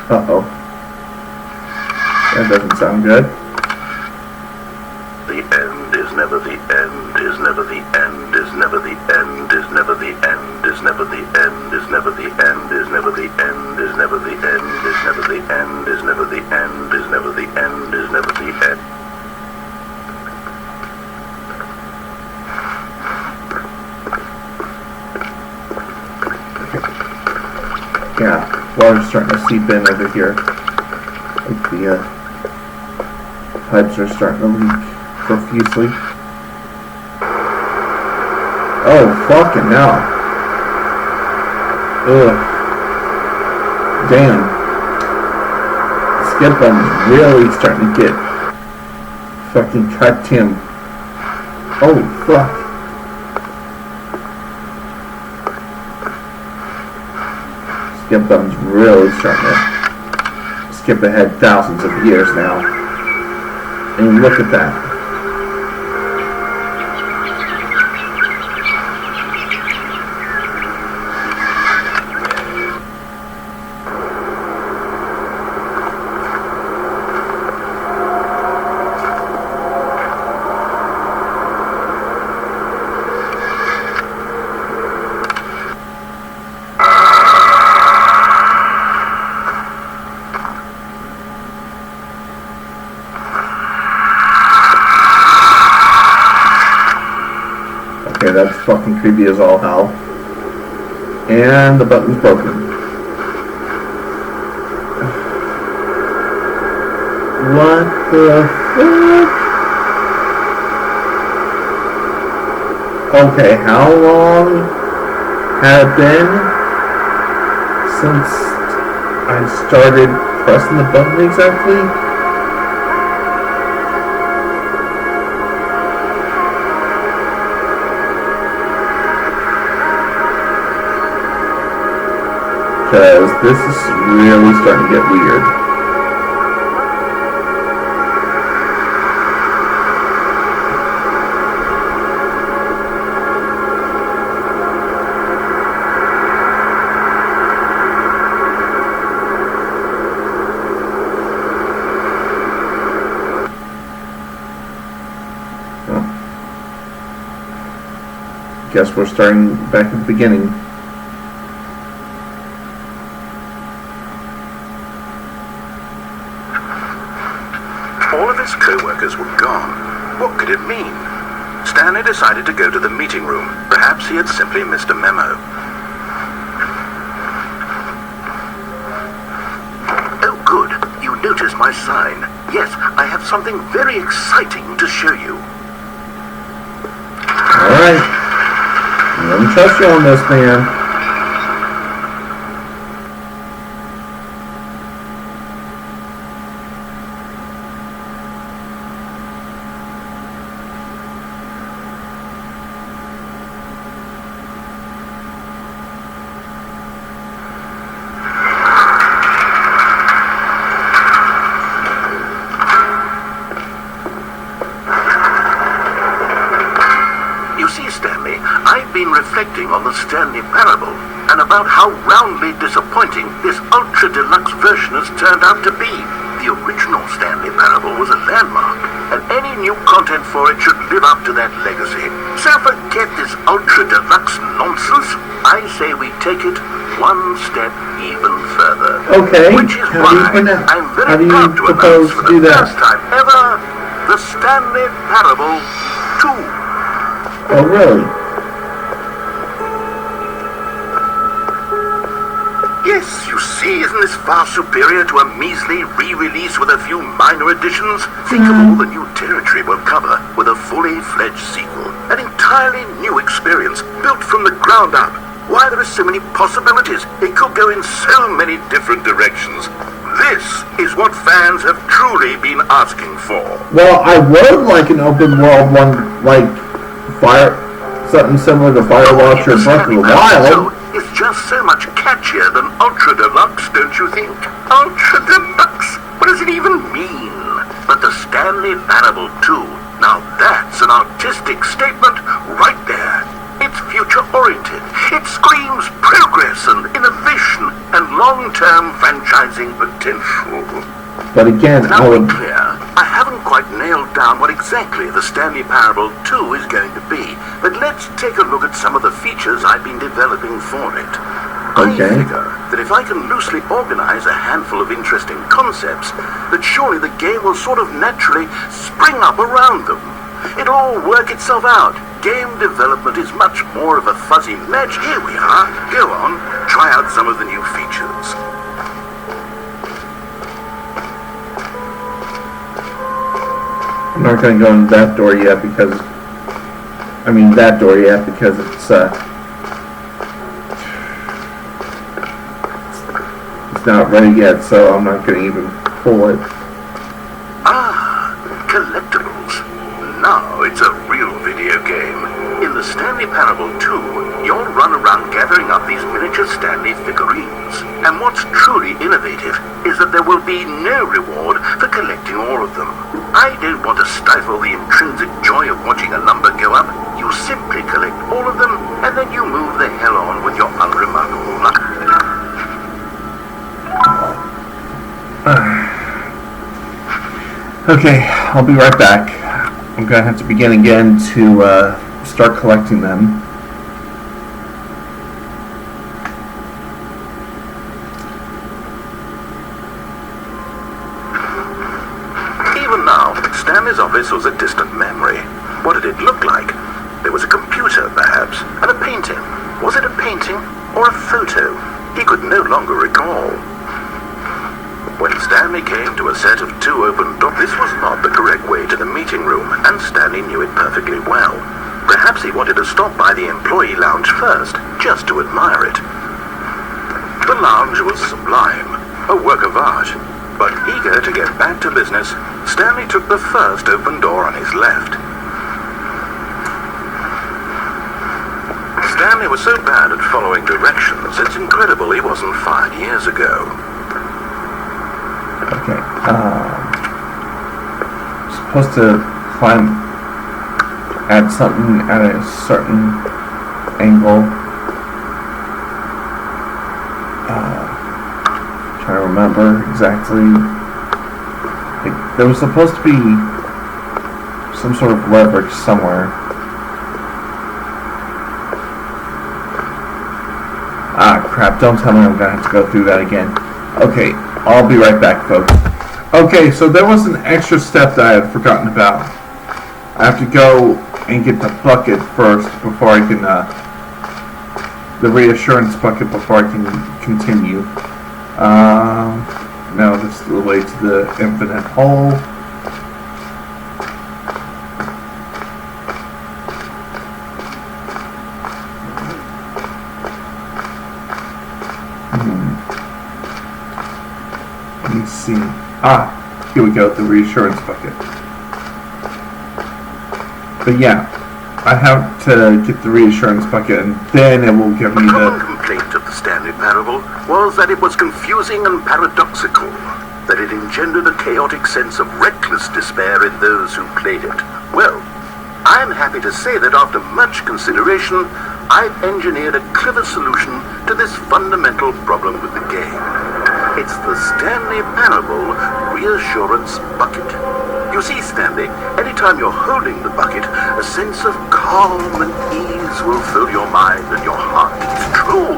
Uh-oh. That doesn't sound good. The end is never the end, is never the end, is never the end, is never the end, is never the end, is never the end, is never the end, is never the end, is never the end, is never the end, is never the end, is never the end. Yeah, water's starting to seep in over here. Like the pipes are starting to leak profusely. Oh, fucking hell. Ugh. Damn. Skip button's really starting to get fucking cut, Tim. Oh, fuck. Skip button's really starting to skip ahead thousands of years now. And look at that. Okay, that's fucking creepy as all hell. And the button's broken. What the fuck? Okay, how long had it been since I started pressing the button exactly? Because this is really starting to get weird. guess we're starting back at the beginning. All of his co-workers were gone. What could it mean? Stanley decided to go to the meeting room. Perhaps he had simply missed a memo. Oh, good. You noticed my sign. Yes, I have something very exciting to show you. Alright. Let me trust you on this, man. Reflecting on the Stanley parable and about how roundly disappointing this ultra-deluxe version has turned out to be. The original Stanley parable was a landmark, and any new content for it should live up to that legacy. So forget this ultra-deluxe nonsense. I say we take it one step even further. Okay. Which is why I'm very proud to announce for the first time ever the Stanley Parable 2. Oh, really? Yes, you see, isn't this far superior to a measly re-release with a few minor additions? Think of all the new territory we'll cover with a fully fledged sequel. An entirely new experience, built from the ground up. Why, there are so many possibilities. It could go in so many different directions. This is what fans have truly been asking for. Well, I would like an open world one, like something similar to Firewatch or Breath of the Wild. It's just so much catchier than Ultra Deluxe, don't you think? Ultra Deluxe? What does it even mean? But the Stanley Parable 2, now that's an artistic statement right there. It's future-oriented. It screams progress and innovation and long-term franchising potential. But again, now, to be clear, I haven't quite nailed down what exactly the Stanley Parable 2 is going to be, but let's take a look at some of the features I've been developing for it. Okay. I figure that if I can loosely organize a handful of interesting concepts, that surely the game will sort of naturally spring up around them. It'll all work itself out. Game development is much more of a fuzzy match. Here we are. Go on, try out some of the new features. I'm not going to go in that door yet because it's not ready yet, so I'm not going to even pull it. Ah, collectibles. Now it's a real video game. In the Stanley Parable 2, you'll run around gathering up these miniature Stanley figurines. And what's truly innovative is that there will be no reward for collecting all of them. I don't want to stifle the intrinsic joy of watching a number go up. You simply collect all of them, and then you move the hell on with your unremarkable luck. Okay, I'll be right back. I'm going to have to begin again to start collecting them. Even now, Stanley's office was a distant memory. What did it look like? There was a computer, perhaps, and a painting. Was it a painting or a photo? He could no longer recall. When Stanley came to a set of 2 open doors, this was not the correct way to the meeting room, and Stanley knew it perfectly well. Perhaps he wanted to stop by the employee lounge first, just to admire it. The lounge was sublime, a work of art. But eager to get back to business, Stanley took the first open door on his left. Stanley was so bad at following directions, it's incredible he wasn't fired years ago. Okay, supposed to climb at something at a certain angle. Trying to remember exactly. There was supposed to be some sort of leverage somewhere. crap, don't tell me I'm gonna have to go through that again. Okay, I'll be right back, folks. Okay, so there was an extra step that I had forgotten about. I have to go and get the bucket first before I can, the reassurance bucket before I can continue. Now this is the way to the infinite hole. Let me see. Here we go, the reassurance bucket. But yeah, I have to get the reassurance bucket, and then it will give me the... The complaint of the Stanley parable was that it was confusing and paradoxical, that it engendered a chaotic sense of reckless despair in those who played it. Well, I'm happy to say that after much consideration, I've engineered a clever solution to this fundamental problem with the game. It's the Stanley Parable Reassurance Bucket. You see, Stanley, anytime you're holding the bucket, a sense of calm and ease will fill your mind and your heart. It's true.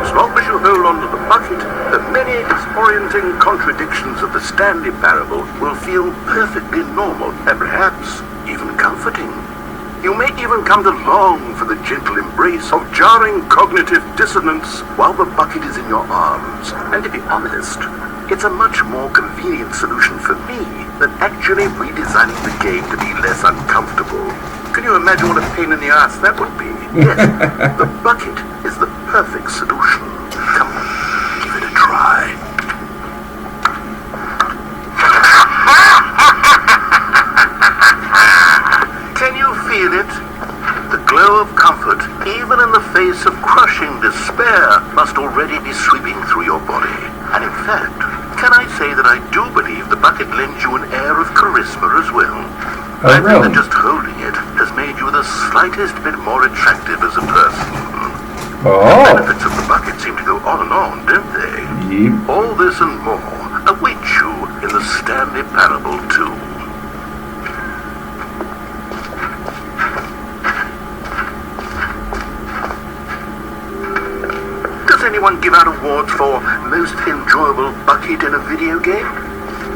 As long as you hold on to the bucket, the many disorienting contradictions of the Stanley Parable will feel perfectly normal and perhaps even comforting. You may even come to long for the gentle embrace of jarring cognitive dissonance while the bucket is in your arms. And to be honest, it's a much more convenient solution for me than actually redesigning the game to be less uncomfortable. Can you imagine what a pain in the ass that would be? Yes, the bucket is the perfect solution. Come on, give it a try. Can you feel it? The glow of comfort, even in the face of crushing despair, must already be sweeping through your body. And in fact, can I say that I do believe the bucket lends you an air of charisma as well? Oh, I think really? that just holding it has made you the slightest bit more attractive as a person. Oh. The benefits of the bucket seem to go on and on, don't they? Yep. All this and more await you in the Stanley Parable 2. Does anyone give out awards for most enjoyable bucket in a video game?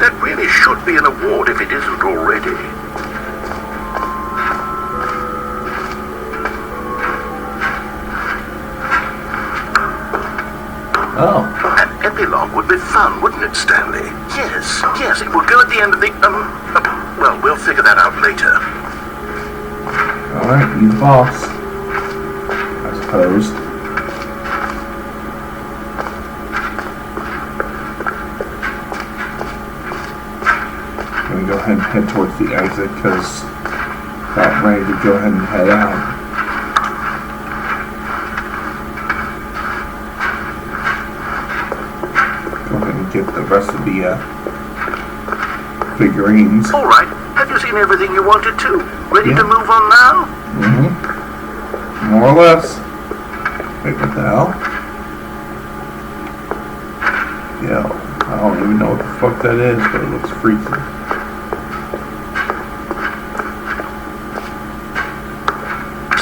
That really should be an award if it isn't already. Oh. An epilogue would be fun, wouldn't it, Stanley? Yes, it would go at the end of the, well, we'll figure that out later. Alright, you the boss, I suppose. I'm gonna go ahead and head towards the exit, because I'm ready to go ahead and head out. Get the rest of the figurines. Alright, have you seen everything you wanted to? Ready to move on now? Mm-hmm. More or less. Wait, what the hell? Yeah, I don't even know what the fuck that is, but it looks freaky.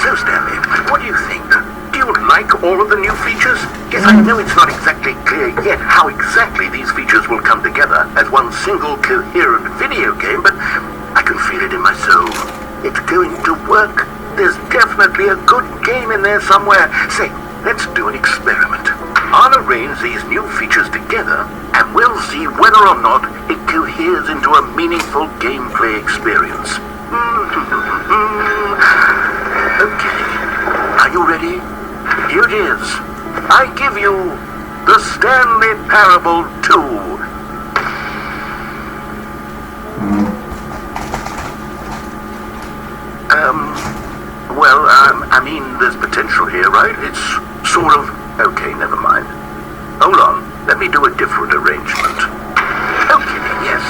So, Stanley, what do you think? Do you like all of the new features? Yes, I know it's not exactly clear yet how exactly these features will come together as one single coherent video game, but I can feel it in my soul. It's going to work. There's definitely a good game in there somewhere. Say, let's do an experiment. I'll arrange these new features together, and we'll see whether or not it coheres into a meaningful gameplay experience. Okay, are you ready? Here it is. I give you the Stanley Parable 2. I mean, there's potential here, right? It's sort of... Okay, never mind. Hold on, let me do a different arrangement. Okay, yes,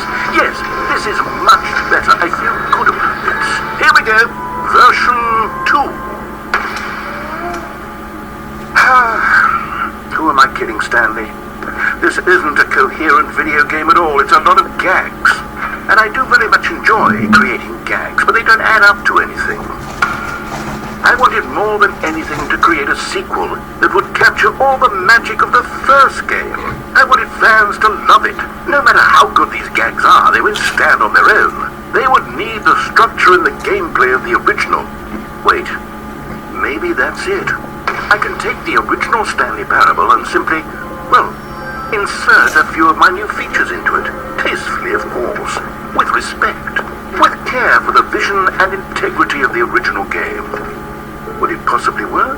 this is much better. I feel good about this. Here we go, version 2. Who am I kidding, Stanley? This isn't a coherent video game at all. It's a lot of gags. And I do very much enjoy creating gags, but they don't add up to anything. I wanted more than anything to create a sequel that would capture all the magic of the first game. I wanted fans to love it. No matter how good these gags are, they won't stand on their own. They would need the structure and the gameplay of the original. Wait, maybe that's it. I can take the original Stanley Parable and simply, well, insert a few of my new features into it. Tastefully, of course. With respect. With care for the vision and integrity of the original game. Would it possibly work?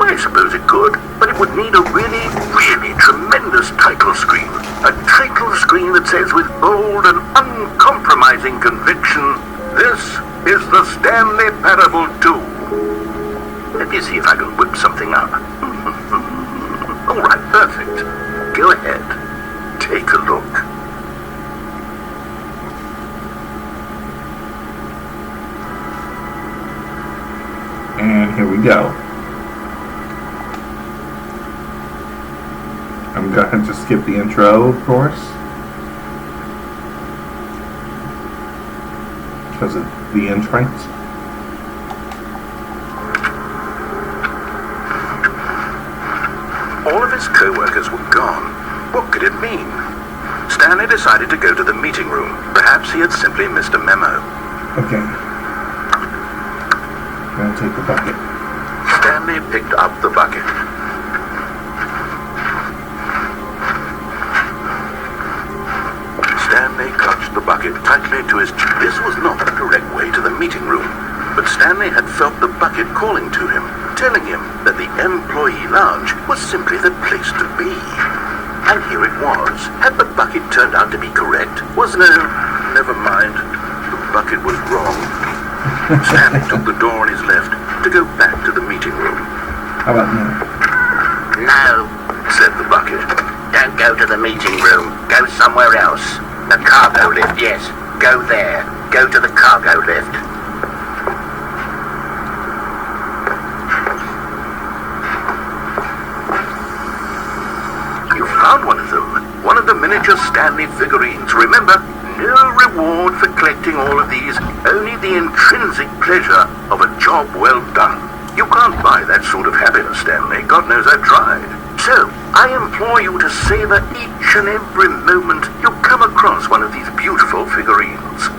I suppose it could. But it would need a really, really tremendous title screen. A title screen that says with bold and uncompromising conviction, "This is the Stanley Parable 2. Let me see if I can whip something up. All right, perfect. Go ahead. Take a look. And here we go. I'm going to have to skip the intro, of course, because of the entrance. All of his co-workers were gone. What could it mean? Stanley decided to go to the meeting room. Perhaps he had simply missed a memo. Okay. I'm going to take the bucket. Stanley picked up the bucket. Stanley clutched the bucket tightly to his chest. This was not the correct way to the meeting room, but Stanley had felt the bucket calling to him, telling him that the employee lounge was simply the place to be. And here it was. Had the bucket turned out to be correct? Never mind. The bucket was wrong. Stanley took the door on his left to go back to the meeting room. How about now? No, said the bucket. Don't go to the meeting room. Go somewhere else. The cargo lift, yes. Go there. Go to the cargo lift. You found one of them. One of the miniature Stanley figurines. Remember, no reward for collecting all of these. Only the intrinsic pleasure of a job well done. You can't buy that sort of happiness, Stanley. God knows I've tried. So, I implore you to savor each and every moment you come across one of these beautiful figurines.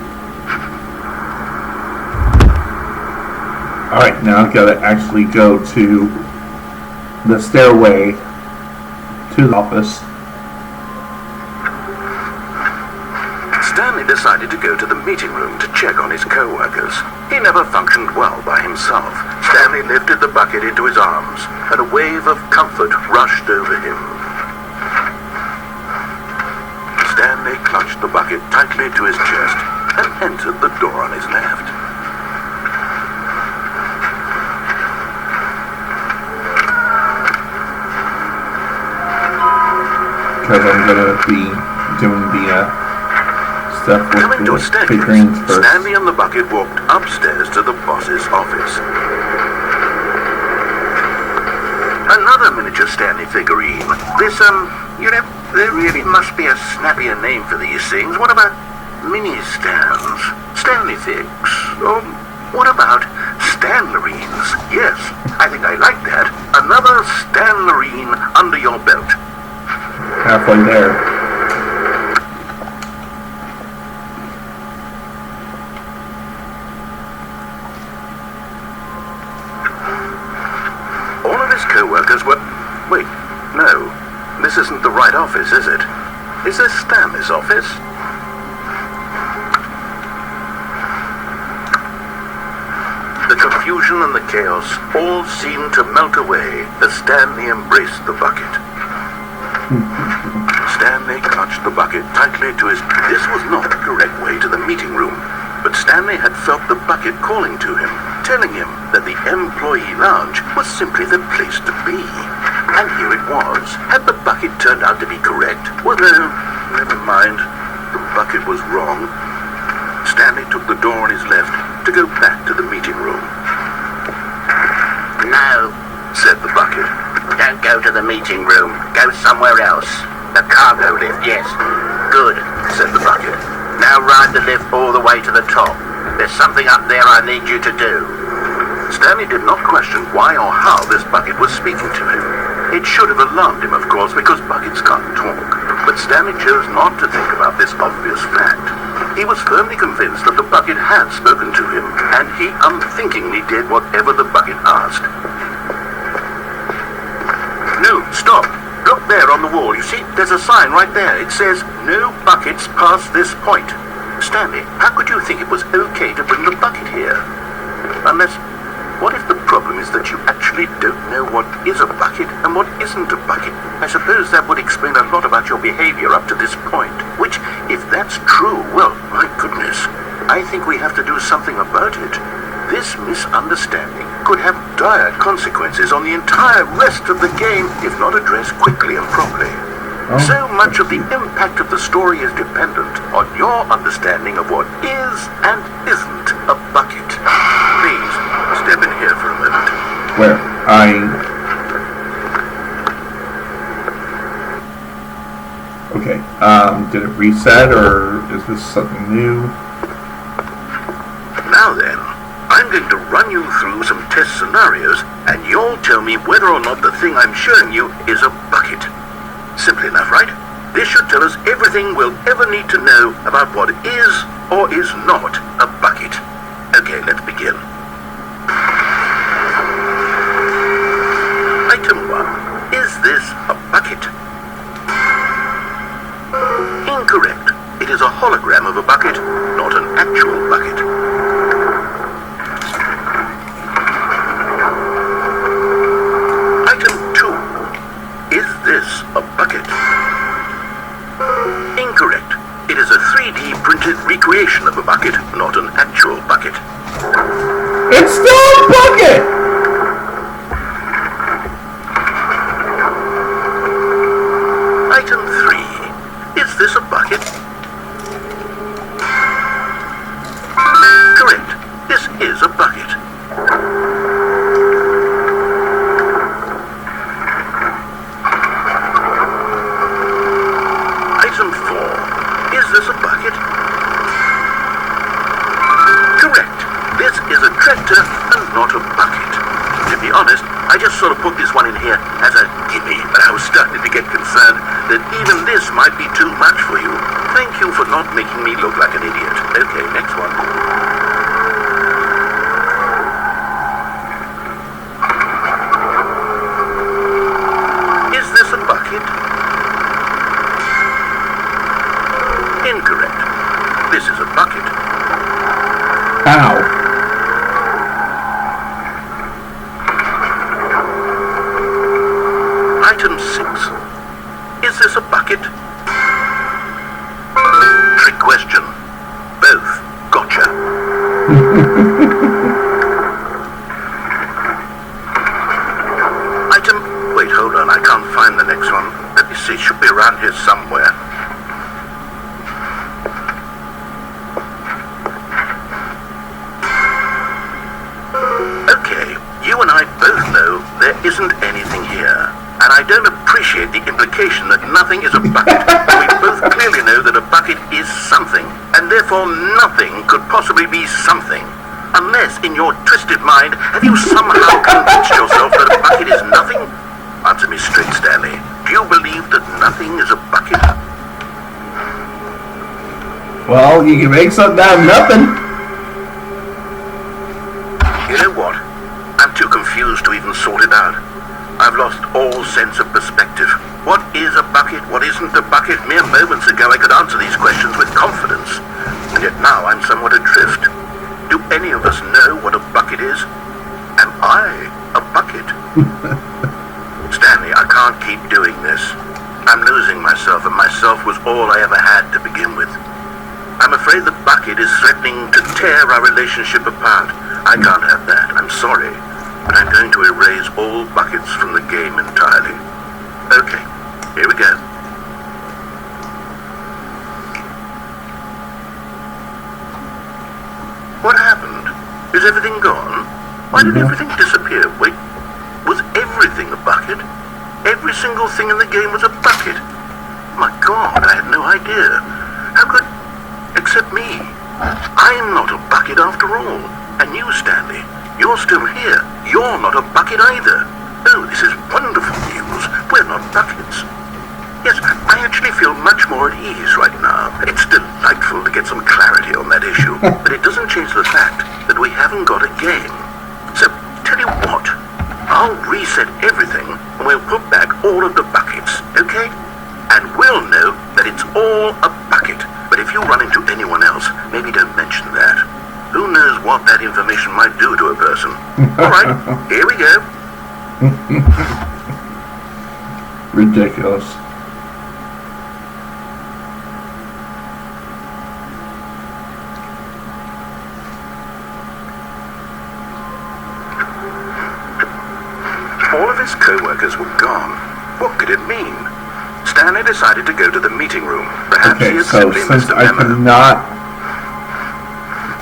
Alright, now I've got to actually go to the stairway to the office. Stanley decided to go to the meeting room to check on his co-workers. He never functioned well by himself. Stanley lifted the bucket into his arms, and a wave of comfort rushed over him. Stanley clutched the bucket tightly to his chest and entered the door on his left. Because I'm going to be doing the stuff with Coming to a the staircase, figurines first. Stanley and the bucket walked upstairs to the boss's office. Another miniature Stanley figurine. This, there really must be a snappier name for these things. What about mini-stands? Stanley figs? Or what about Stanlerines? Yes, I think I like that. Another Stanlerine under your belt. Halfway there. All of his co-workers were... Wait, no. This isn't the right office, is it? Is this Stanley's office? The confusion and the chaos all seemed to melt away as Stanley embraced the bucket. Stanley clutched the bucket tightly to his... This was not the correct way to the meeting room, but Stanley had felt the bucket calling to him, telling him that the employee lounge was simply the place to be. And here it was. Had the bucket turned out to be correct? Well, never mind. The bucket was wrong. Stanley took the door on his left to go back to the meeting room. No, said the bucket. Don't go to the meeting room. Go somewhere else. The cargo lift, yes. Good, said the bucket. Now ride the lift all the way to the top. There's something up there I need you to do. Stanley did not question why or how this bucket was speaking to him. It should have alarmed him, of course, because buckets can't talk. But Stanley chose not to think about this obvious fact. He was firmly convinced that the bucket had spoken to him, and he unthinkingly did whatever the bucket asked. No, stop. Look there on the wall. You see, there's a sign right there. It says, "No buckets past this point." Stanley, how could you think it was okay to bring the bucket here? Unless, what if the problem is that you actually don't know what is a bucket and what isn't a bucket? I suppose that would explain a lot about your behavior up to this point. Which, if that's true, well, my goodness, I think we have to do something about it. This misunderstanding could have dire consequences on the entire rest of the game if not addressed quickly and properly. Oh. So much of the impact of the story is dependent on your understanding of what is and isn't a bucket. Please, step in here for a moment. Where? Okay, did it reset, or is this something new? Now then, I'm going to run you through some test scenarios, and you'll tell me whether or not the thing I'm showing you is a bucket. Simple enough, right? This should tell us everything we'll ever need to know about what is or is not a bucket. Okay, let's begin. Item 1. Is this a bucket? Incorrect. It is a hologram of a bucket, not an actual bucket. Item 2. Is this a bucket? Incorrect. It is a 3D printed recreation of a bucket, not an actual bucket. It's still a bucket! Item 3. Is this a bucket? Correct. This is a bucket. Item 4. Is this a bucket? Correct. This is a tractor and not a bucket. To be honest, I just sort of put this one in here as a gimme, but I was starting to get concerned that even this might be too much for you. Thank you for not making me look like an idiot. Okay, next one. Is this a bucket? Incorrect. This is a bucket. Ow. Item 6. Is this a bucket? Trick question. Both. Gotcha. Item... Wait, hold on. I can't find the next one. Let me see. It should be around here somewhere. Okay. You and I both know there isn't anything here. And I don't appreciate the implication that nothing is a bucket. We both clearly know that a bucket is something, and therefore nothing could possibly be something. Unless, in your twisted mind, have you somehow convinced yourself that a bucket is nothing? Answer me straight, Stanley. Do you believe that nothing is a bucket? Well, you can make something out of nothing. You know what? I'm too confused to even sort it out. I've lost all sense of perspective. What is a bucket? What isn't a bucket? Mere moments ago I could answer these questions with confidence. And yet now I'm somewhat adrift. Do any of us know what a bucket is? Am I a bucket? Stanley, I can't keep doing this. I'm losing myself, and myself was all I ever had to begin with. I'm afraid the bucket is threatening to tear our relationship apart. I can't have that. I'm sorry. But I'm going to erase all buckets from the game entirely. Okay, here we go. What happened? Is everything gone? Why did everything disappear? Wait, was everything a bucket? Every single thing in the game was a bucket? My God, I had no idea. How could... Except me. I'm not a bucket after all. And you, Stanley, You're still here. You're not a bucket either. Oh, this is wonderful news. We're not buckets. Yes, I actually feel much more at ease right now. It's delightful to get some clarity on that issue, but it doesn't change the fact that we haven't got a game. So, tell you what, I'll reset everything and we'll put back all of the buckets, okay? And we'll know that it's all a bucket. But if you run into anyone else, maybe don't mention that. Who knows what that information might do to a person. All right, here we go. Ridiculous. All of his co-workers were gone. What could it mean? Stanley decided to go to the meeting room. Perhaps he Okay, had so simply since missed a I memo. cannot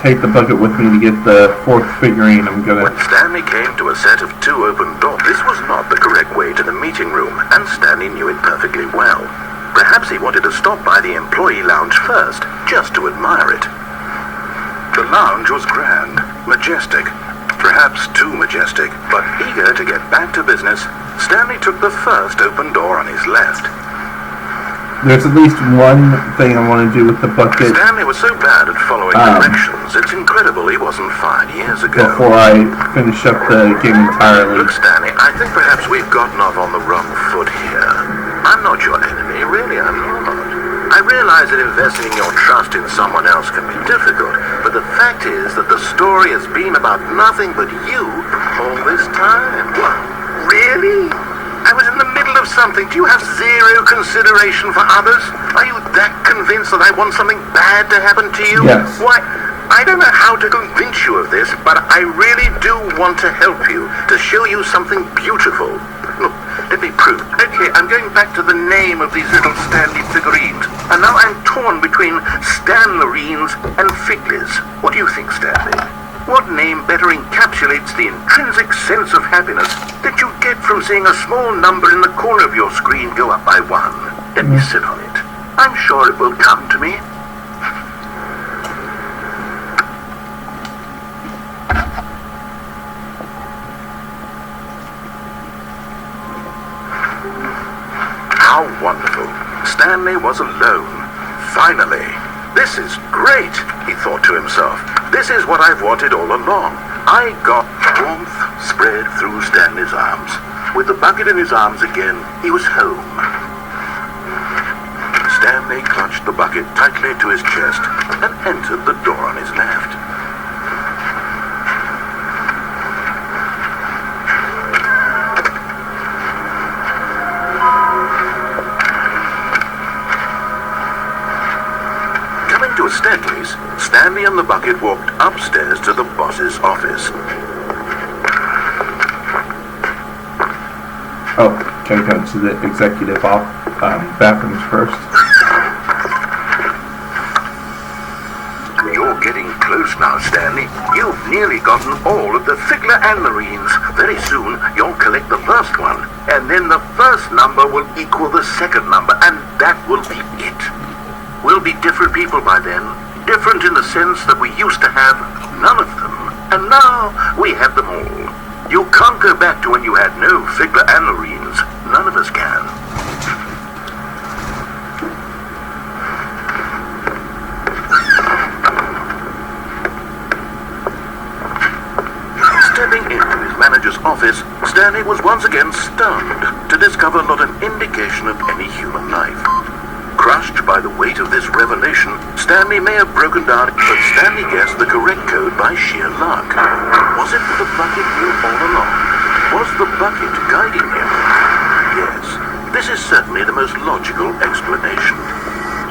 take the bucket with me to get the fourth figurine, I'm gonna... When Stanley came to a set of 2 open doors, this was not the correct way to the meeting room, and Stanley knew it perfectly well. Perhaps he wanted to stop by the employee lounge first, just to admire it. The lounge was grand, majestic, perhaps too majestic, but eager to get back to business, Stanley took the first open door on his left. There's at least one thing I want to do with the bucket Stanley was so bad at following directions, it's incredible he wasn't fired years ago. before I finish up the game entirely. Look, Stanley, I think perhaps we've gotten off on the wrong foot here. I'm not your enemy, really, I'm not. I realize that investing your trust in someone else can be difficult, but the fact is that the story has been about nothing but you all this time. Really? I was in the middle of something. Do you have zero consideration for others? Are you that convinced that I want something bad to happen to you? Yes. Why, I don't know how to convince you of this, but I really do want to help you, to show you something beautiful. Look, let me prove. Okay, I'm going back to the name of these little Stanley figurines, and now I'm torn between Stanlerines and Figlers. What do you think, Stanley? What name better encapsulates the intrinsic sense of happiness that you get from seeing a small number in the corner of your screen go up by 1? Let me sit on it. I'm sure it will come to me. How wonderful. Stanley was alone. Finally. This is great, he thought to himself. This is what I've wanted all along. I got warmth spread through Stanley's arms. With the bucket in his arms again, he was home. Stanley clutched the bucket tightly to his chest and entered the door on his left. To Stanley's, Stanley and the bucket walked upstairs to the boss's office. Oh, can I go to the executive bathrooms first? You're getting close now, Stanley. You've nearly gotten all of the Figler and Marines. Very soon, you'll collect the first one, and then the first number will equal the second number, and that will be it. We'll be different people by then. Different in the sense that we used to have none of them. And now we have them all. You can't go back to when you had no Figler and Marines. None of us can. Stepping into his manager's office, Stanley was once again stunned to discover not an indication of any human life. Crushed by the weight of this revelation, Stanley may have broken down, but Stanley guessed the correct code by sheer luck. Was it that the bucket knew all along? Was the bucket guiding him? Yes, this is certainly the most logical explanation.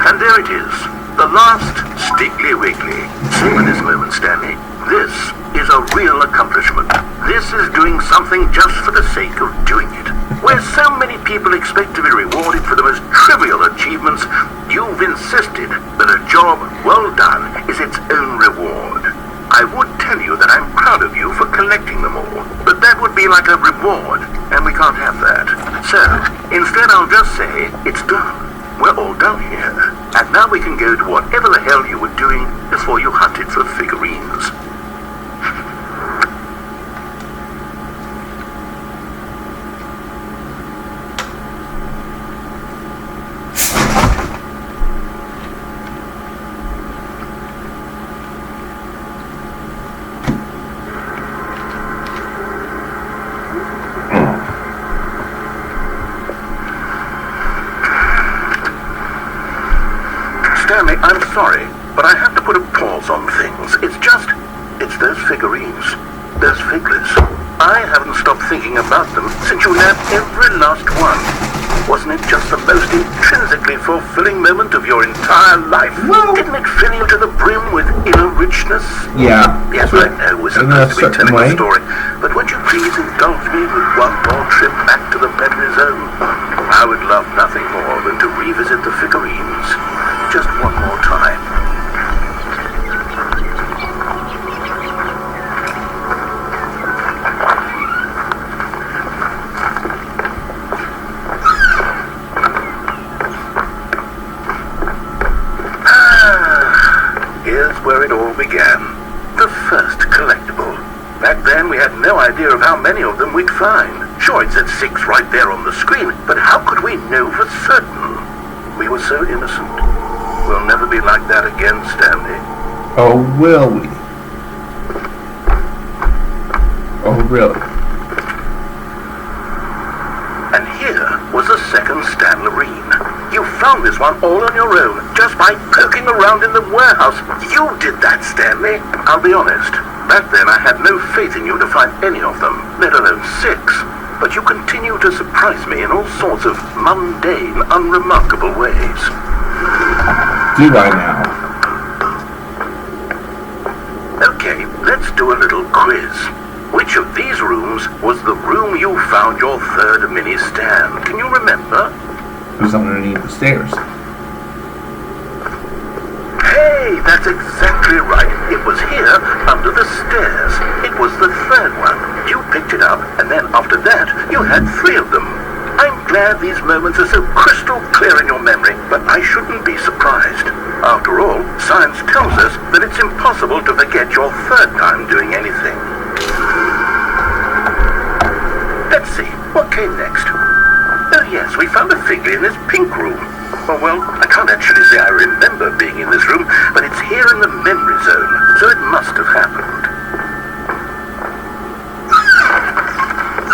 And there it is, the last Stiggly Wiggly. Savor this moment, Stanley. This is a real accomplishment. This is doing something just for the sake of doing it. Where so many people expect to be rewarded for the most trivial achievements, you've insisted that a job well done is its own reward. I would tell you that I'm proud of you for collecting them all, but that would be like a reward, and we can't have that. So, instead I'll just say, it's done. We're all done here. And now we can go to whatever the hell you were doing before you hunted for figurines. sorry, but I have to put a pause on things. It's those figurines. Those figlets. I haven't stopped thinking about them since you nabbed every last one. Wasn't it just the most intrinsically fulfilling moment of your entire life? Well, didn't it fill you to the brim with inner richness? Yeah. Yes, I know we're supposed to be telling a story, but would you please indulge me with one more trip back to the memory zone? I would love nothing more than to revisit the figurines. Just one more time. Where it all began. The first collectible. Back then we had no idea of how many of them we'd find. Sure, it said 6 right there on the screen, but how could we know for certain? We were so innocent. We'll never be like that again, Stanley. Oh, will we? Oh, really? And here was the second Stanlerine. You found this one all on your own, just by poking around in the warehouse. You did that, Stanley. I'll be honest. Back then I had no faith in you to find any of them, let alone 6. But you continue to surprise me in all sorts of mundane, unremarkable ways. Do I now? Okay, let's do a little quiz. Which of these rooms was the room you found your third mini Stan? Can you remember? It was underneath the stairs. Hey, that's exactly right. It was here, under the stairs. It was the third one. You picked it up, and then after that, you had 3 of them. I'm glad these moments are so crystal clear in your memory, but I shouldn't be surprised. After all, science tells us that it's impossible to forget your third time doing anything. Let's see, what came next? Oh yes, we found a figure in this pink room. Oh well, I can't actually say I remember being in this room, but it's here in the memory zone, so it must have happened.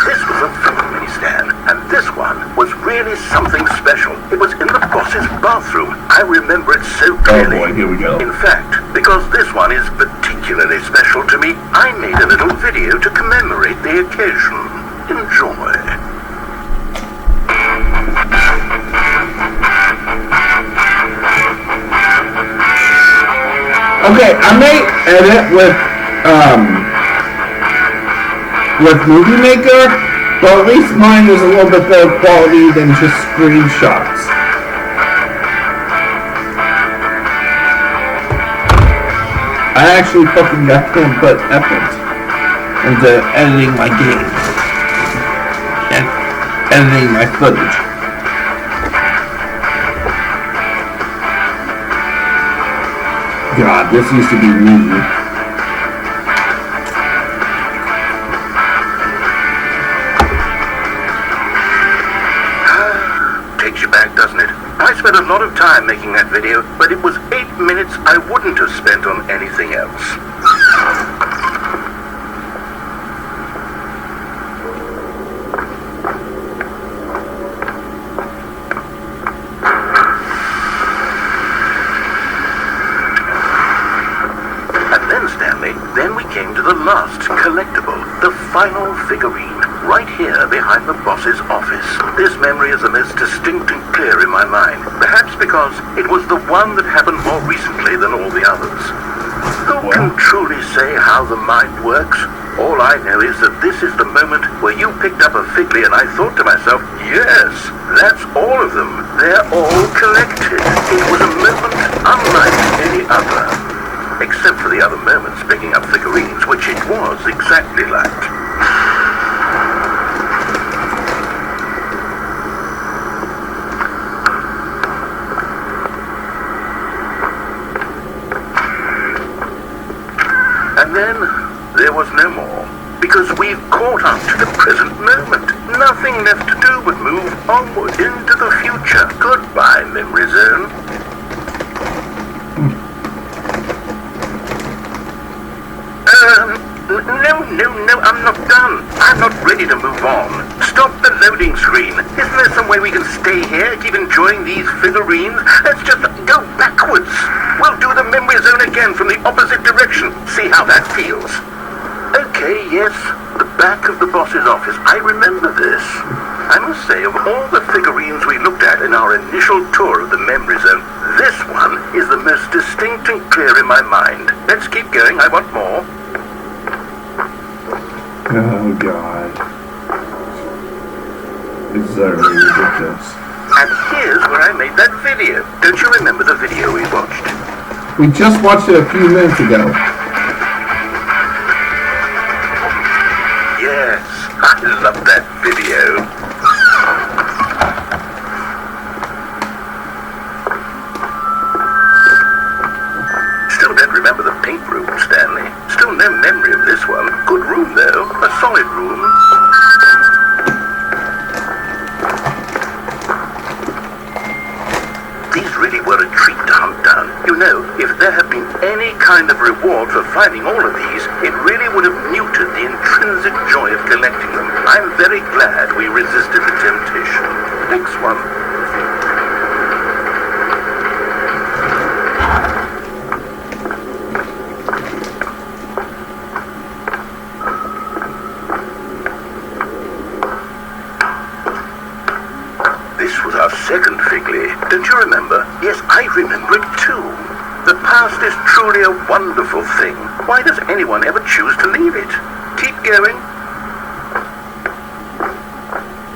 This was a full mini Stan, and this one was really something special. It was in the boss's bathroom. I remember it so clearly. Oh boy, here we go. In fact, because this one is particularly special to me, I made a little video to commemorate the occasion. Enjoy. Okay, I may edit with Movie Maker, but at least mine is a little bit better quality than just screenshots. I actually fucking got to put effort into editing my game and editing my footage. God, this used to be me. Takes you back, doesn't it? I spent a lot of time making that video, but it was 8 minutes I wouldn't have spent on anything else. Then we came to the last collectible, the final figurine, right here behind the boss's office. This memory is the most distinct and clear in my mind, perhaps because it was the one that happened more recently than all the others. Who can truly say how the mind works? All I know is that this is the moment where you picked up a figly and I thought to myself, yes, that's all of them. They're all collected. It was a moment unlike any other. Except for the other moments picking up figurines, which it was exactly like. And then there was no more, because we've caught up to the present moment. Nothing left to do but move onward into the future. Goodbye, memory zone. No, I'm not done. I'm not ready to move on. Stop the loading screen. Isn't there some way we can stay here, keep enjoying these figurines? Let's just go back Forwards! We'll do the memory zone again from the opposite direction. See how that feels. Okay, yes, the back of the boss's office. I remember this. I must say, of all the figurines we looked at in our initial tour of the memory zone, this one is the most distinct and clear in my mind. Let's keep going. I want more. Oh, God. It's very ridiculous. And here's where I made that video. Don't you remember the video we watched? We just watched it a few minutes ago. Yes, I love that video. Still don't remember the pink room, Stanley. Still no memory of this one. Good room, though. A solid room. These really were a treat to hunt down. You know, if there had been any kind of reward for finding all of these, it really would have muted the intrinsic joy of collecting them. I'm very glad we resisted the temptation. Next one. This was our second Figley. Don't you remember? Yes, I remember it too. The past is truly a wonderful thing. Why does anyone ever choose to leave it? Keep going.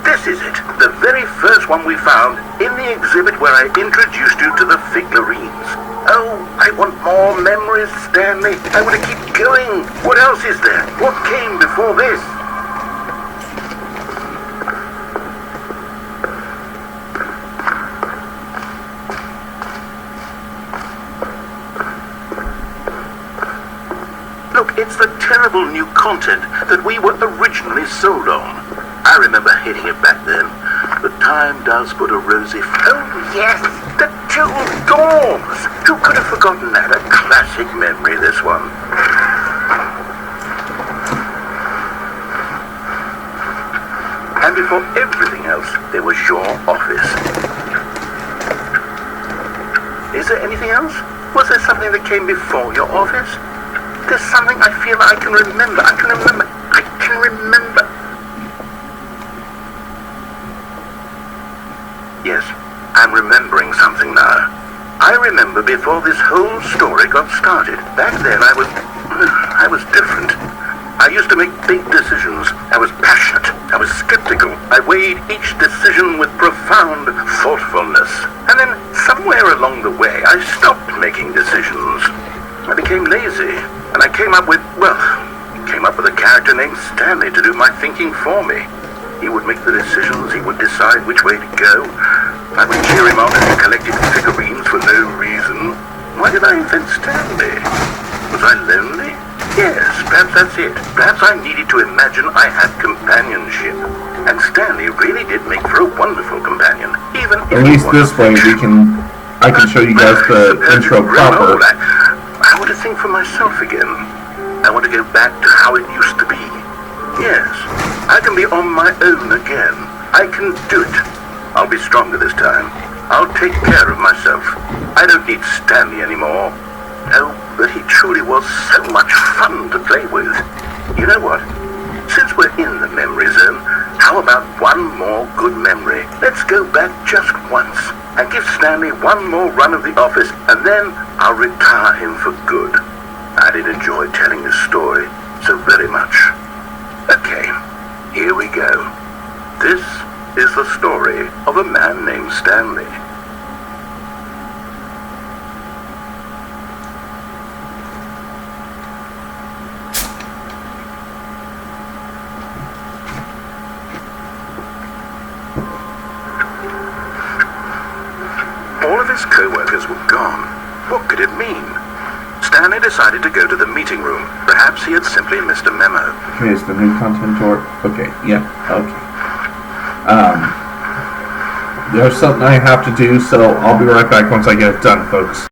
This is it. The very first one we found in the exhibit where I introduced you to the Figurines. Oh, I want more memories, Stanley. I want to keep going. What else is there? What came before this? Look, it's the terrible new content that we were originally sold on. I remember hating it back then, but time does put a rosy... Oh, yes! The two doors! Who could have forgotten that? A classic memory, this one. And before everything else, there was your office. Is there anything else? Was there something that came before your office? There's something I feel I can remember. I can remember. Yes, I'm remembering something now. I remember before this whole story got started. Back then I was different. I used to make big decisions. I was passionate. I was skeptical. I weighed each decision with profound thoughtfulness. And then somewhere along the way I stopped making decisions. I became lazy. And I came up with a character named Stanley to do my thinking for me. He would make the decisions, he would decide which way to go. I would cheer him on as he collected figurines for no reason. Why did I invent Stanley? Was I lonely? Yes, perhaps that's it. Perhaps I needed to imagine I had companionship. And Stanley really did make for a wonderful companion. Even if at least this way I can show you guys the intro proper. I want to think for myself again. I want to go back to how it used to be. Yes, I can be on my own again. I can do it. I'll be stronger this time. I'll take care of myself. I don't need Stanley anymore. Oh, but he truly was so much fun to play with. You know what? Since we're in the memory zone, how about one more good memory? Let's go back just once and give Stanley one more run of the office, and then I'll retire him for good. I did enjoy telling his story so very much. Okay, here we go. This is the story of a man named Stanley. All of his co-workers were gone. What could it mean? Stanley decided to go to the meeting room. Perhaps he had simply missed a memo. Here's the new content door. Okay, yeah, okay. There's something I have to do, so I'll be right back once I get it done, folks.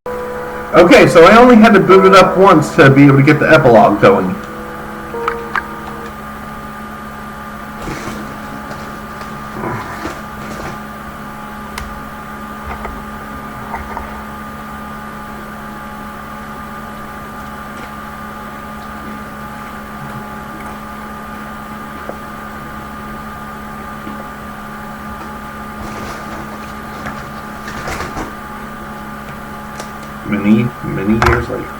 Okay, so I only had to boot it up once to be able to get the epilogue going. many, many years later.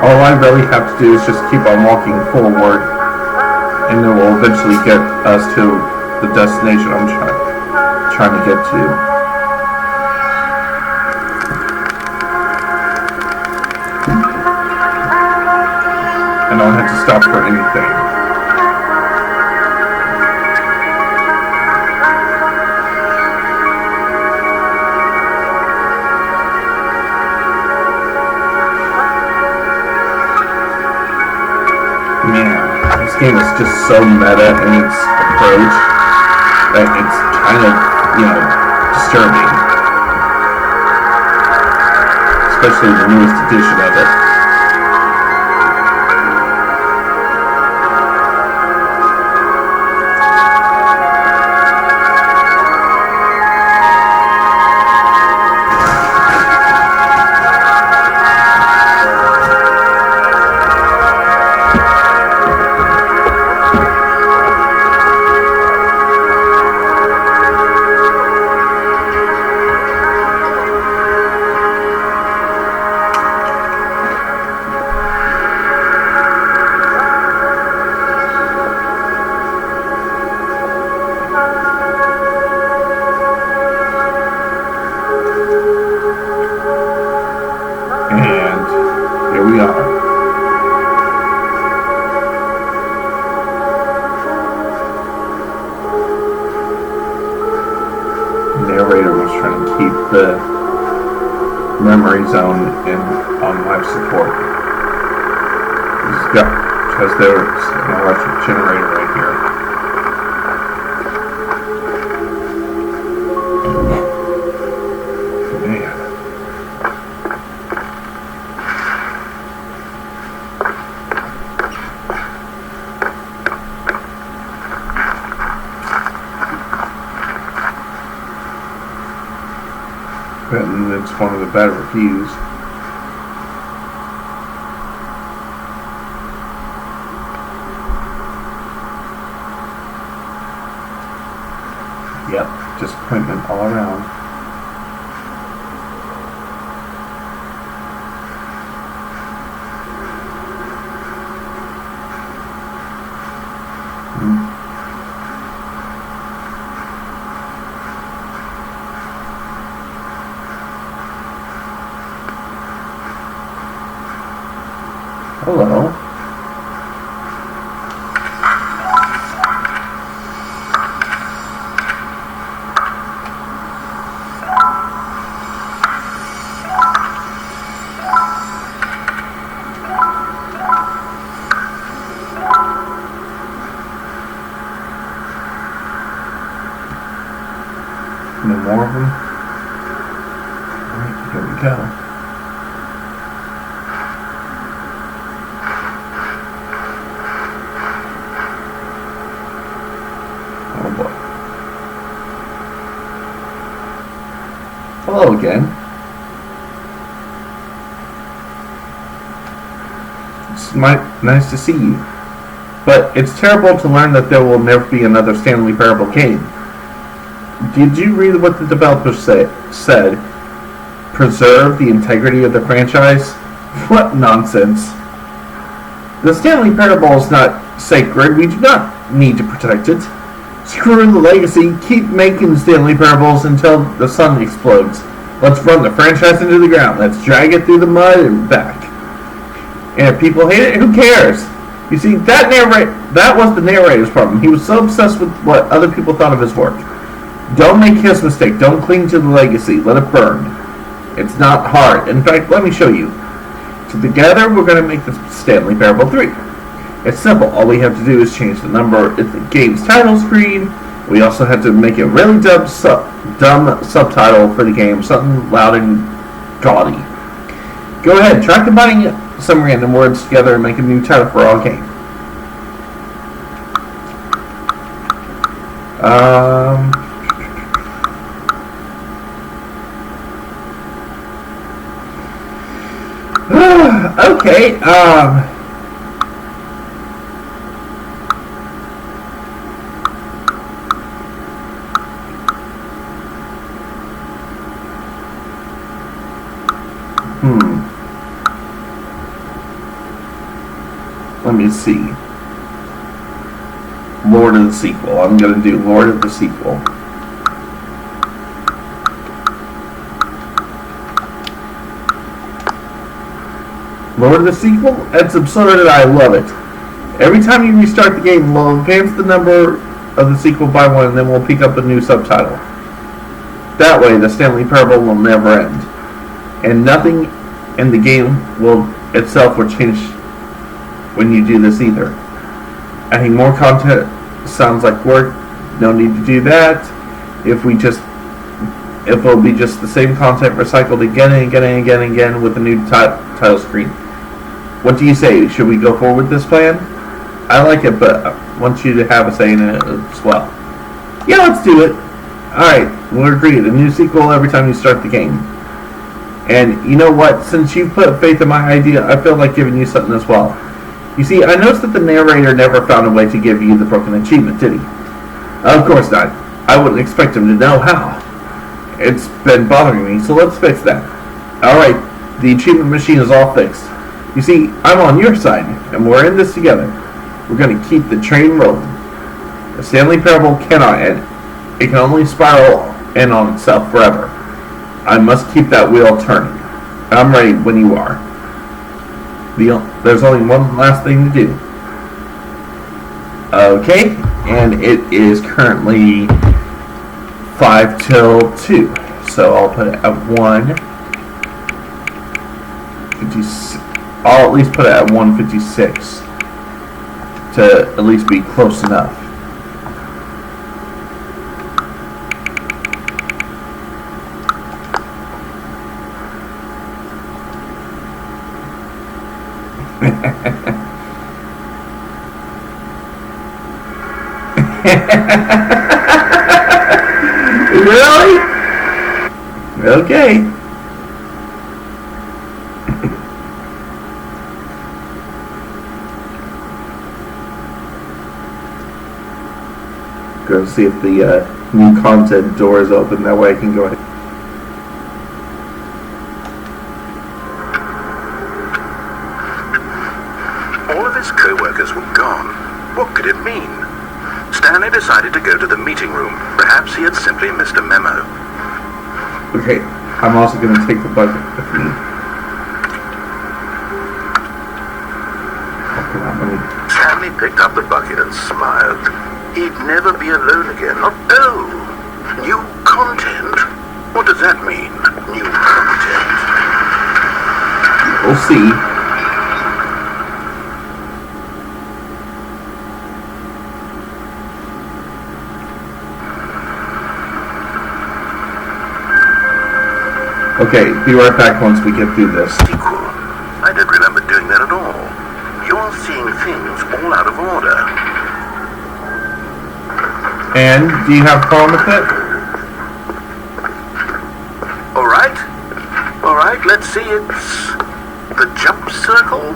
All I really have to do is just keep on walking forward, and it will eventually get us to the destination I'm trying to get to. And I don't have to stop for anything. Man, this game is just so meta in its approach that it's kind of, disturbing. Especially the newest edition of it. We are. The narrator was trying to keep the memory zone on life support. Because there's an electric generator right here. Man. And it's one of the better reviews. Yep, disappointment all around. Hello. No more of them? Alright, here we go. Hello again. It's nice to see you. But it's terrible to learn that there will never be another Stanley Parable game. Did you read what the developers said? Preserve the integrity of the franchise? What nonsense. The Stanley Parable is not sacred. We do not need to protect it. Screw the legacy. Keep making Stanley Parables until the sun explodes. Let's run the franchise into the ground. Let's drag it through the mud and back. And if people hate it, who cares? You see, that was the narrator's problem. He was so obsessed with what other people thought of his work. Don't make his mistake. Don't cling to the legacy. Let it burn. It's not hard. In fact, let me show you. So together, we're going to make the Stanley Parable 3. It's simple. All we have to do is change the number at the game's title screen. We also have to make a really dumb subtitle for the game, something loud and gaudy. Go ahead, try combining some random words together and make a new title for our game. Okay, let me see. Lord of the sequel. I'm gonna do Lord of the sequel. Lord of the sequel? It's absurd and I love it. Every time you restart the game, we'll advance the number of the sequel by one and then we'll pick up a new subtitle. That way, the Stanley Parable will never end. And nothing in the game itself will change when you do this either. Adding more content sounds like work. No need to do that. If it'll be just the same content recycled again and again and again and again with a new title screen. What do you say? Should we go forward with this plan? I like it, but I want you to have a say in it as well. Yeah, let's do it. Alright, we'll agree. The new sequel every time you start the game. And you know what? Since you've put faith in my idea, I feel like giving you something as well. You see, I noticed that the narrator never found a way to give you the broken achievement, did he? Of course not. I wouldn't expect him to know how. It's been bothering me, so let's fix that. Alright, the achievement machine is all fixed. You see, I'm on your side, and we're in this together. We're going to keep the train rolling. The Stanley Parable cannot end. It can only spiral in on itself forever. I must keep that wheel turning. I'm ready when you are. There's only one last thing to do. Okay, and it is currently 5 till 2. So I'll put it at 1:56. I'll at least put it at 1:56 to at least be close enough. Really? Okay. Go see if the new content door is open. That way I can go ahead. All of his co-workers were gone. What could it mean? Stanley decided to go to the meeting room. Perhaps he had simply missed a memo. Okay, I'm also going to take the bucket with me. Stanley picked up the bucket and smiled. He'd never be alone again. Oh, new content? What does that mean, new content? We'll see. Okay, be right back once we get through this. Sequel. I don't remember doing that at all. You're seeing things all out of order. And, do you have a problem with it? Alright, let's see, it's the jump circle?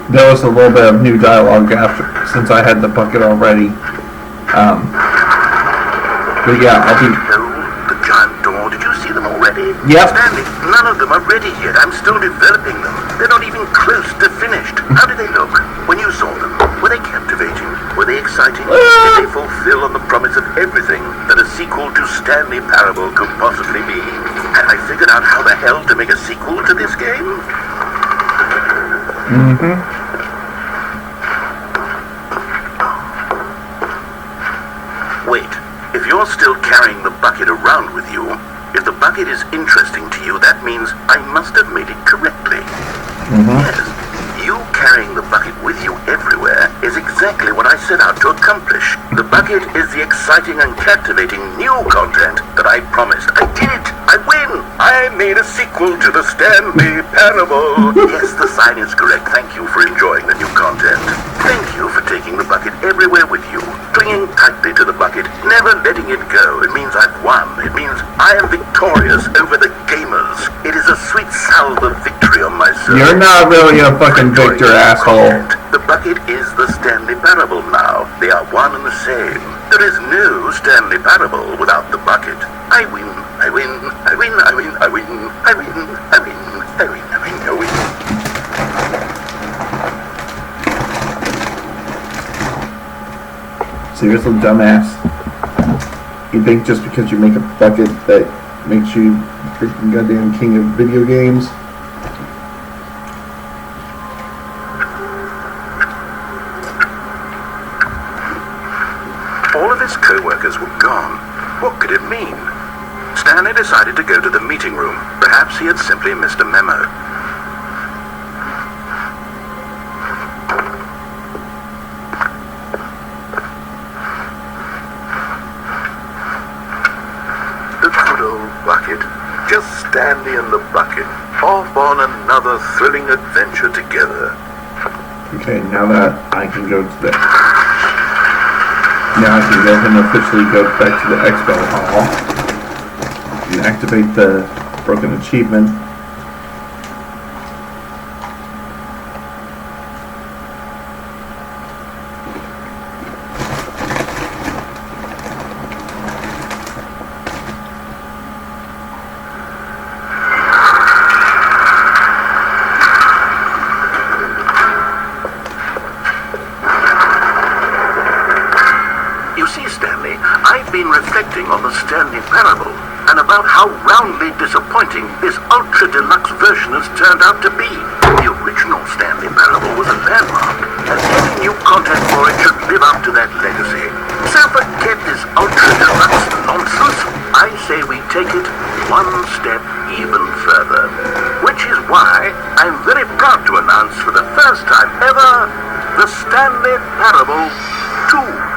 There was a little bit of new dialogue after, since I had the bucket already. But yeah, I'll be... The giant door, did you see them already? Yep. Stanley, none of them are ready yet. I'm still developing them. They're not even close to finished. How did they look? When you saw them, were they captivating? Were they exciting? Did they fulfill on the promise of everything that a sequel to Stanley Parable could possibly be? Had I figured out how the hell to make a sequel to this game? Wait, if you're still carrying the bucket around with you, if the bucket is interesting to you, that means I must have made it correctly. Yes, you carrying the bucket with you everywhere is exactly what I set out to accomplish. The bucket is the exciting and captivating new content that I promised. I did it! I win! I made a sequel to the Stanley Parable. Yes, the sign is correct. Thank you for enjoying the new content. Thank you for taking the bucket everywhere with you, clinging tightly to the bucket, never letting it go. It means I've won. It means I am victorious over the gamers. It is a sweet salve of victory on So, you're not really a fucking victor, asshole. the bucket is the Stanley Parable now. They are one and the same. There is no Stanley Parable without the bucket. I win, I win, I win, I win, I win, I win, I win, I win, I win, I win. Seriously, dumbass? You think just because you make a bucket that makes you freaking goddamn king of video games? All of his co-workers were gone. What could it mean? Stanley decided to go to the meeting room. Perhaps he had simply missed a memo. The good old bucket. Just Stanley and the bucket, off on another thrilling adventure together. Okay, now that I can go to the... Now I can go ahead and officially go back to the expo hall and activate the broken achievement. Reflecting on the Stanley Parable and about how roundly disappointing this ultra-deluxe version has turned out to be. The original Stanley Parable was a landmark, and any new content for it should live up to that legacy. So forget this ultra-deluxe nonsense. I say we take it one step even further. Which is why I'm very proud to announce for the first time ever, the Stanley Parable 2.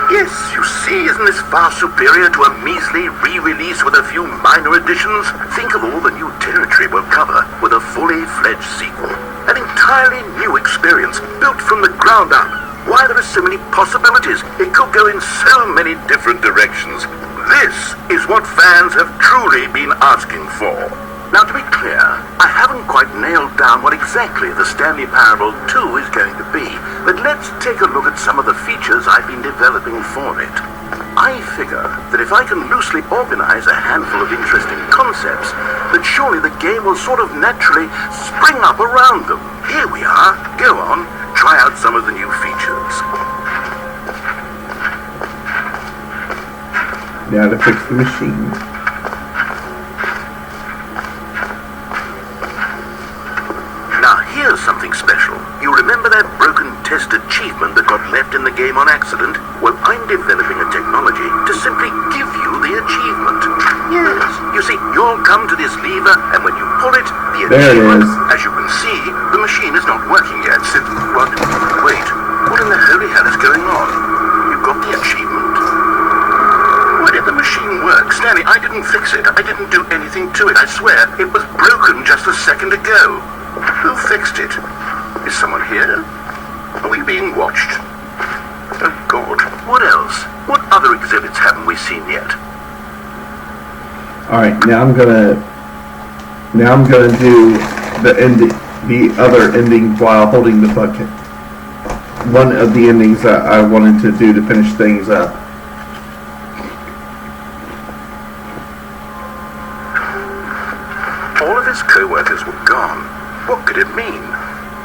Yes, you see, isn't this far superior to a measly re-release with a few minor additions? Think of all the new territory we'll cover with a fully fledged sequel. An entirely new experience, built from the ground up. Why, there are so many possibilities. It could go in so many different directions. This is what fans have truly been asking for. Now, to be clear, I haven't quite nailed down what exactly the Stanley Parable 2 is going to be, but let's take a look at some of the features I've been developing for it. I figure that if I can loosely organize a handful of interesting concepts, that surely the game will sort of naturally spring up around them. Here we are. Go on, try out some of the new features. Now to fix the machine. Here's something special. You remember that broken test achievement that got left in the game on accident? Well, I'm developing a technology to simply give you the achievement. Yes. You see, you'll come to this lever, and when you pull it, the achievement, as you can see, the machine is not working yet. What? Wait. What in the holy hell is going on? You've got the achievement. Why did the machine work? Stanley, I didn't fix it. I didn't do anything to it. I swear. It was broken just a second ago. Who fixed it? Is someone here? Are we being watched? Oh God. What else? What other exhibits haven't we seen yet? Alright, now I'm gonna do the other ending while holding the bucket. One of the endings that I wanted to do to finish things up. All of his co-workers were gone. What could it mean?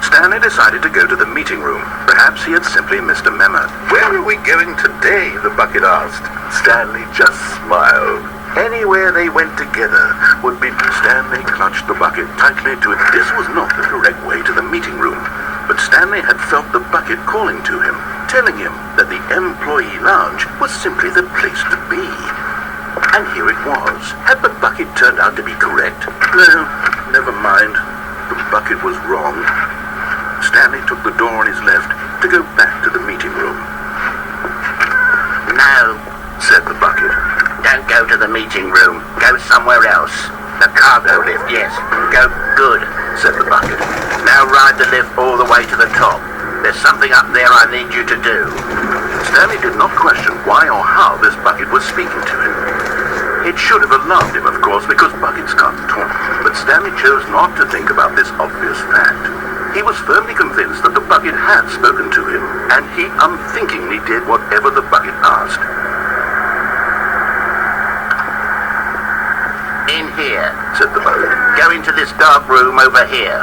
Stanley decided to go to the meeting room. Perhaps he had simply missed a memo. Where are we going today? The bucket asked. Stanley just smiled. Anywhere they went together would be... Stanley clutched the bucket tightly to it. This was not the correct way to the meeting room. But Stanley had felt the bucket calling to him, telling him that the employee lounge was simply the place to be. And here it was. Had the bucket turned out to be correct? No, never mind. The bucket was wrong. Stanley took the door on his left to go back to the meeting room. No, said the bucket. Don't go to the meeting room. Go somewhere else. The cargo lift, yes. Go good, said the bucket. Now ride the lift all the way to the top. There's something up there I need you to do. Stanley did not question why or how this bucket was speaking to him. It should have alarmed him, of course, because buckets can't talk. But Stanley chose not to think about this obvious fact. He was firmly convinced that the bucket had spoken to him, and he unthinkingly did whatever the bucket asked. In here, Said the bucket. go into this dark room over here.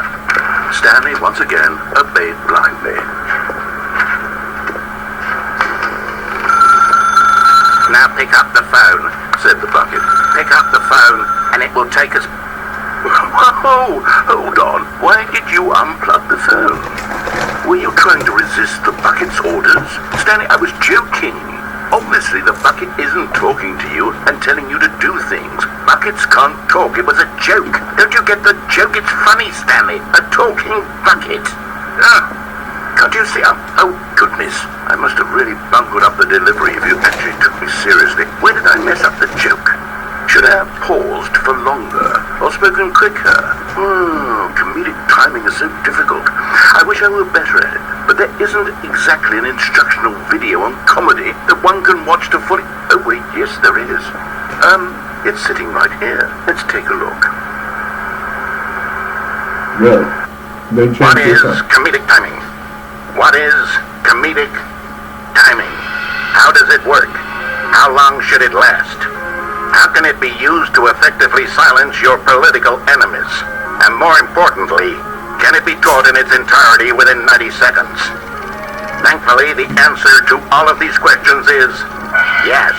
Stanley once again obeyed blindly. Now pick up the phone. Said the bucket. Pick up the phone, and it will take us... Whoa! Hold on. Why did you unplug the phone? Were you trying to resist the bucket's orders? Stanley, I was joking. Obviously, the bucket isn't talking to you and telling you to do things. Buckets can't talk. It was a joke. Don't you get the joke? It's funny, Stanley. A talking bucket. Can't you see? Oh, goodness. I must have really bungled up the delivery if you actually took me seriously. Where did I mess up the joke? Should I have paused for longer or spoken quicker? Comedic timing is so difficult. I wish I were better at it, but there isn't exactly an instructional video on comedy that one can watch to fully... Oh, wait, yes, there is. It's sitting right here. Let's take a look. Really? They What changed is this up. comedic timing? What is comedic timing? How does it work? How long should it last? How can it be used to effectively silence your political enemies? And more importantly, can it be taught in its entirety within 90 seconds? Thankfully, the answer to all of these questions is yes.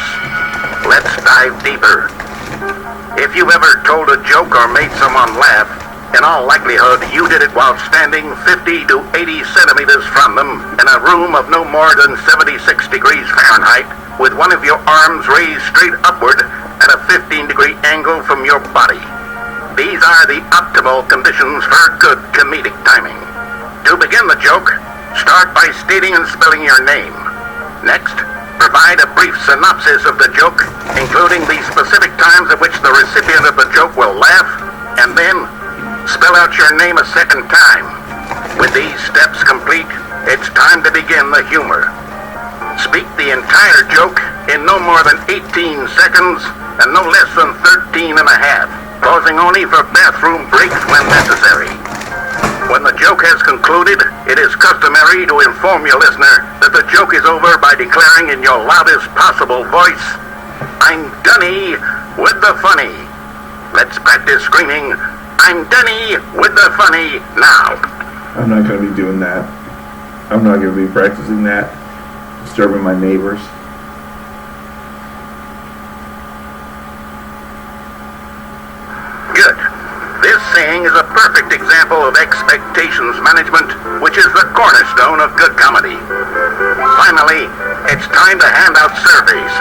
Let's dive deeper. If you've ever told a joke or made someone laugh, in all likelihood, you did it while standing 50 to 80 centimeters from them in a room of no more than 76 degrees Fahrenheit, with one of your arms raised straight upward at a 15-degree angle from your body. These are the optimal conditions for good comedic timing. To begin the joke, start by stating and spelling your name. Next, provide a brief synopsis of the joke, including the specific times at which the recipient of the joke will laugh, and then spell out your name a second time. With these steps complete, it's time to begin the humor. Speak the entire joke in no more than 18 seconds and no less than 13 and a half, pausing only for bathroom breaks when necessary. When the joke has concluded, it is customary to inform your listener that the joke is over by declaring in your loudest possible voice, "I'm Dunny with the funny." Let's practice screaming, "I'm Dunny with the funny" now. I'm not going to be doing that. I'm not going to be practicing that. Disturbing my neighbors. Good. This saying is a perfect example of expectations management, which is the cornerstone of good comedy. Finally, it's time to hand out surveys.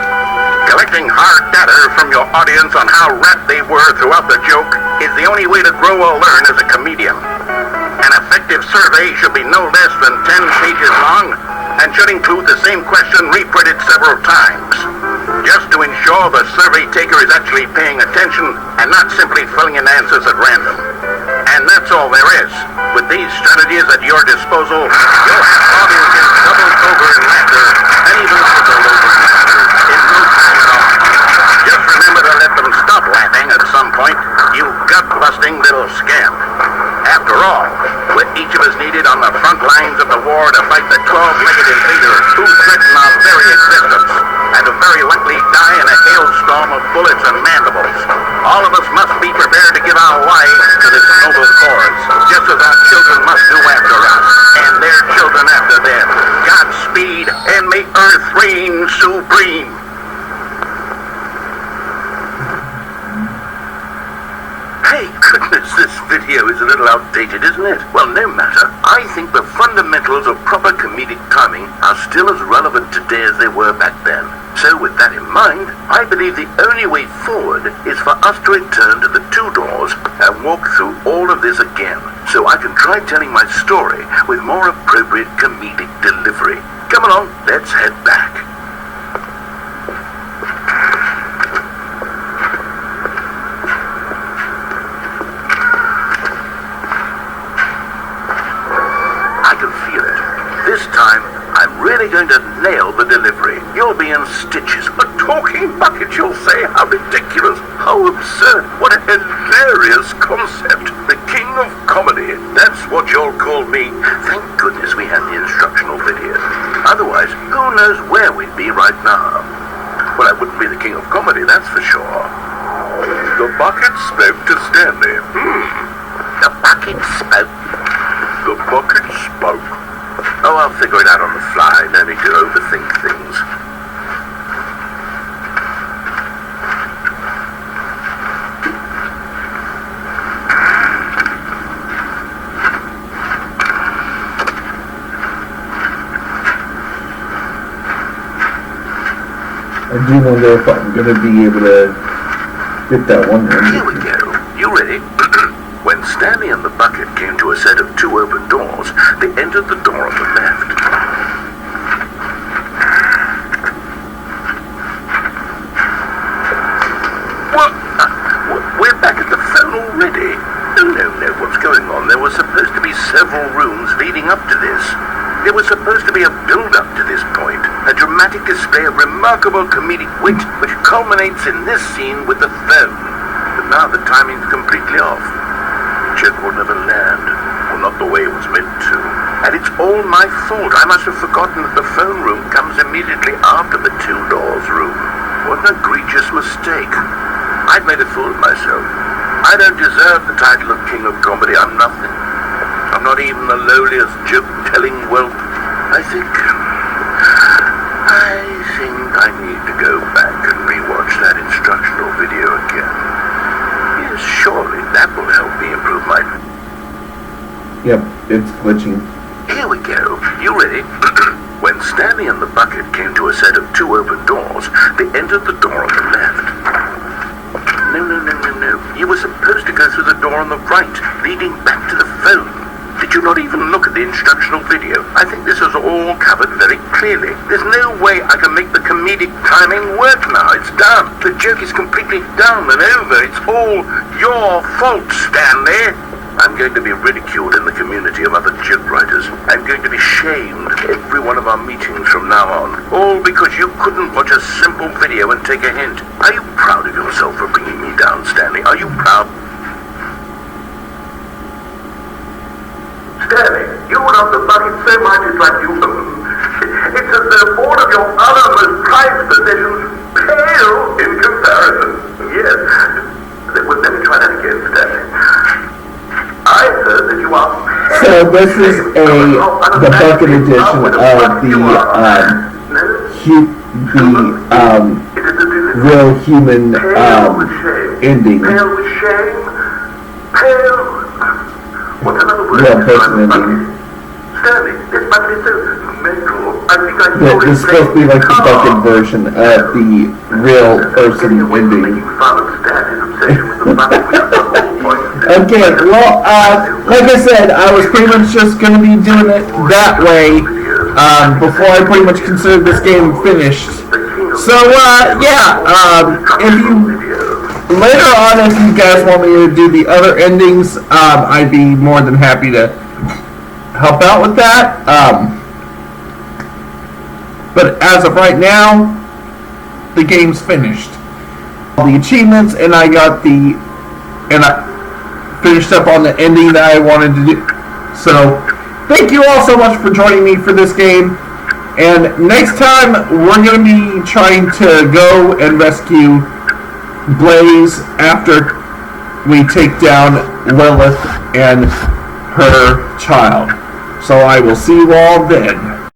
Collecting hard data from your audience on how rapt they were throughout the joke is the only way to grow or learn as a comedian. An effective survey should be no less than 10 pages long and should include the same question reprinted several times, just to ensure the survey taker is actually paying attention and not simply filling in answers at random. And that's all there is. With these strategies at your disposal, you'll have audiences doubled over in laughter and even tripled over in laughter in no time at all. Just remember to let them stop laughing at some point, you gut-busting little scamp. After all, with each of us needed on the front lines of the war to fight the 12-legged invader who threaten our very existence, and to very likely die in a hailstorm of bullets and mandibles, all of us must be prepared to give our lives to this noble cause, just as our children must do after us, and their children after them. Godspeed, and may Earth reign supreme. Hey, goodness, this video is a little outdated, isn't it? Well, no matter. I think the fundamentals of proper comedic timing are still as relevant today as they were back then. So with that in mind, I believe the only way forward is for us to return to the two doors and walk through all of this again, so I can try telling my story with more appropriate comedic delivery. Come along, let's head back. This time, I'm really going to nail the delivery. You'll be in stitches. A talking bucket, you'll say. How ridiculous. How absurd. What a hilarious concept. The king of comedy. That's what you'll call me. Thank goodness we had the instructional video. Otherwise, who knows where we'd be right now. Well, I wouldn't be the king of comedy, that's for sure. The bucket spoke to Stanley. The bucket spoke? The bucket spoke. Oh, I'll figure it out on the fly. No need to overthink things. I do wonder if I'm going to be able to get that one. Here we go. You ready? When Stanley and the bucket came to a set of two open doors, they entered the door on the left. What? We're back at the phone already? No. What's going on? There were supposed to be several rooms leading up to this. There was supposed to be a build-up to this point, a dramatic display of remarkable comedic wit which culminates in this scene with the phone. But now the timing's completely off. The joke will never land, or not the way it was meant to. And it's all my fault. I must have forgotten that the phone room comes immediately after the two doors room. What an egregious mistake. I've made a fool of myself. I don't deserve the title of King of Comedy. I'm nothing. I'm not even the lowliest joke-telling whelp. I think I need to go back and rewatch that instructional video again. Yes, surely that will help me improve my... Yep, it's glitching. Here we go. You ready? When Stanley and the bucket came to a set of two open doors, they entered the door on the left. No. You were supposed to go through the door on the right, leading back to the phone. Did you not even look at the instructional video? I think this was all covered very clearly. There's no way I can make the comedic timing work now. It's done. The joke is completely done and over. It's all your fault, Stanley. I'm going to be ridiculed in the community of other joke writers. I'm going to be shamed at every one of our meetings from now on. All because you couldn't watch a simple video and take a hint. Are you proud of yourself for bringing me down, Stanley? Are you proud? Stanley, you love the bucket so much it's like you... It's as though all of your other most prized possessions pale in comparison. Yes. Well, let me try that again, Stanley. I heard that you are... So this is the bucket edition of the real human ending. Pale with shame. Pale... What's another word? Real person ending. Stanley, this bucket is so mental. I think I Yeah, this is supposed to be like the bucket version of the real person ending. Making fun of Stanley's obsession with the bucket, which is the whole point of this. Okay, well, like I said, I was pretty much just going to be doing it that way before I pretty much considered this game finished. So, yeah, if you... Later on, if you guys want me to do the other endings, I'd be more than happy to help out with that. But as of right now, the game's finished. All the achievements, and I finished up on the ending that I wanted to do. So, thank you all so much for joining me for this game. And next time, we're going to be trying to go and rescue Blaze after we take down Lilith and her child. So I will see you all then.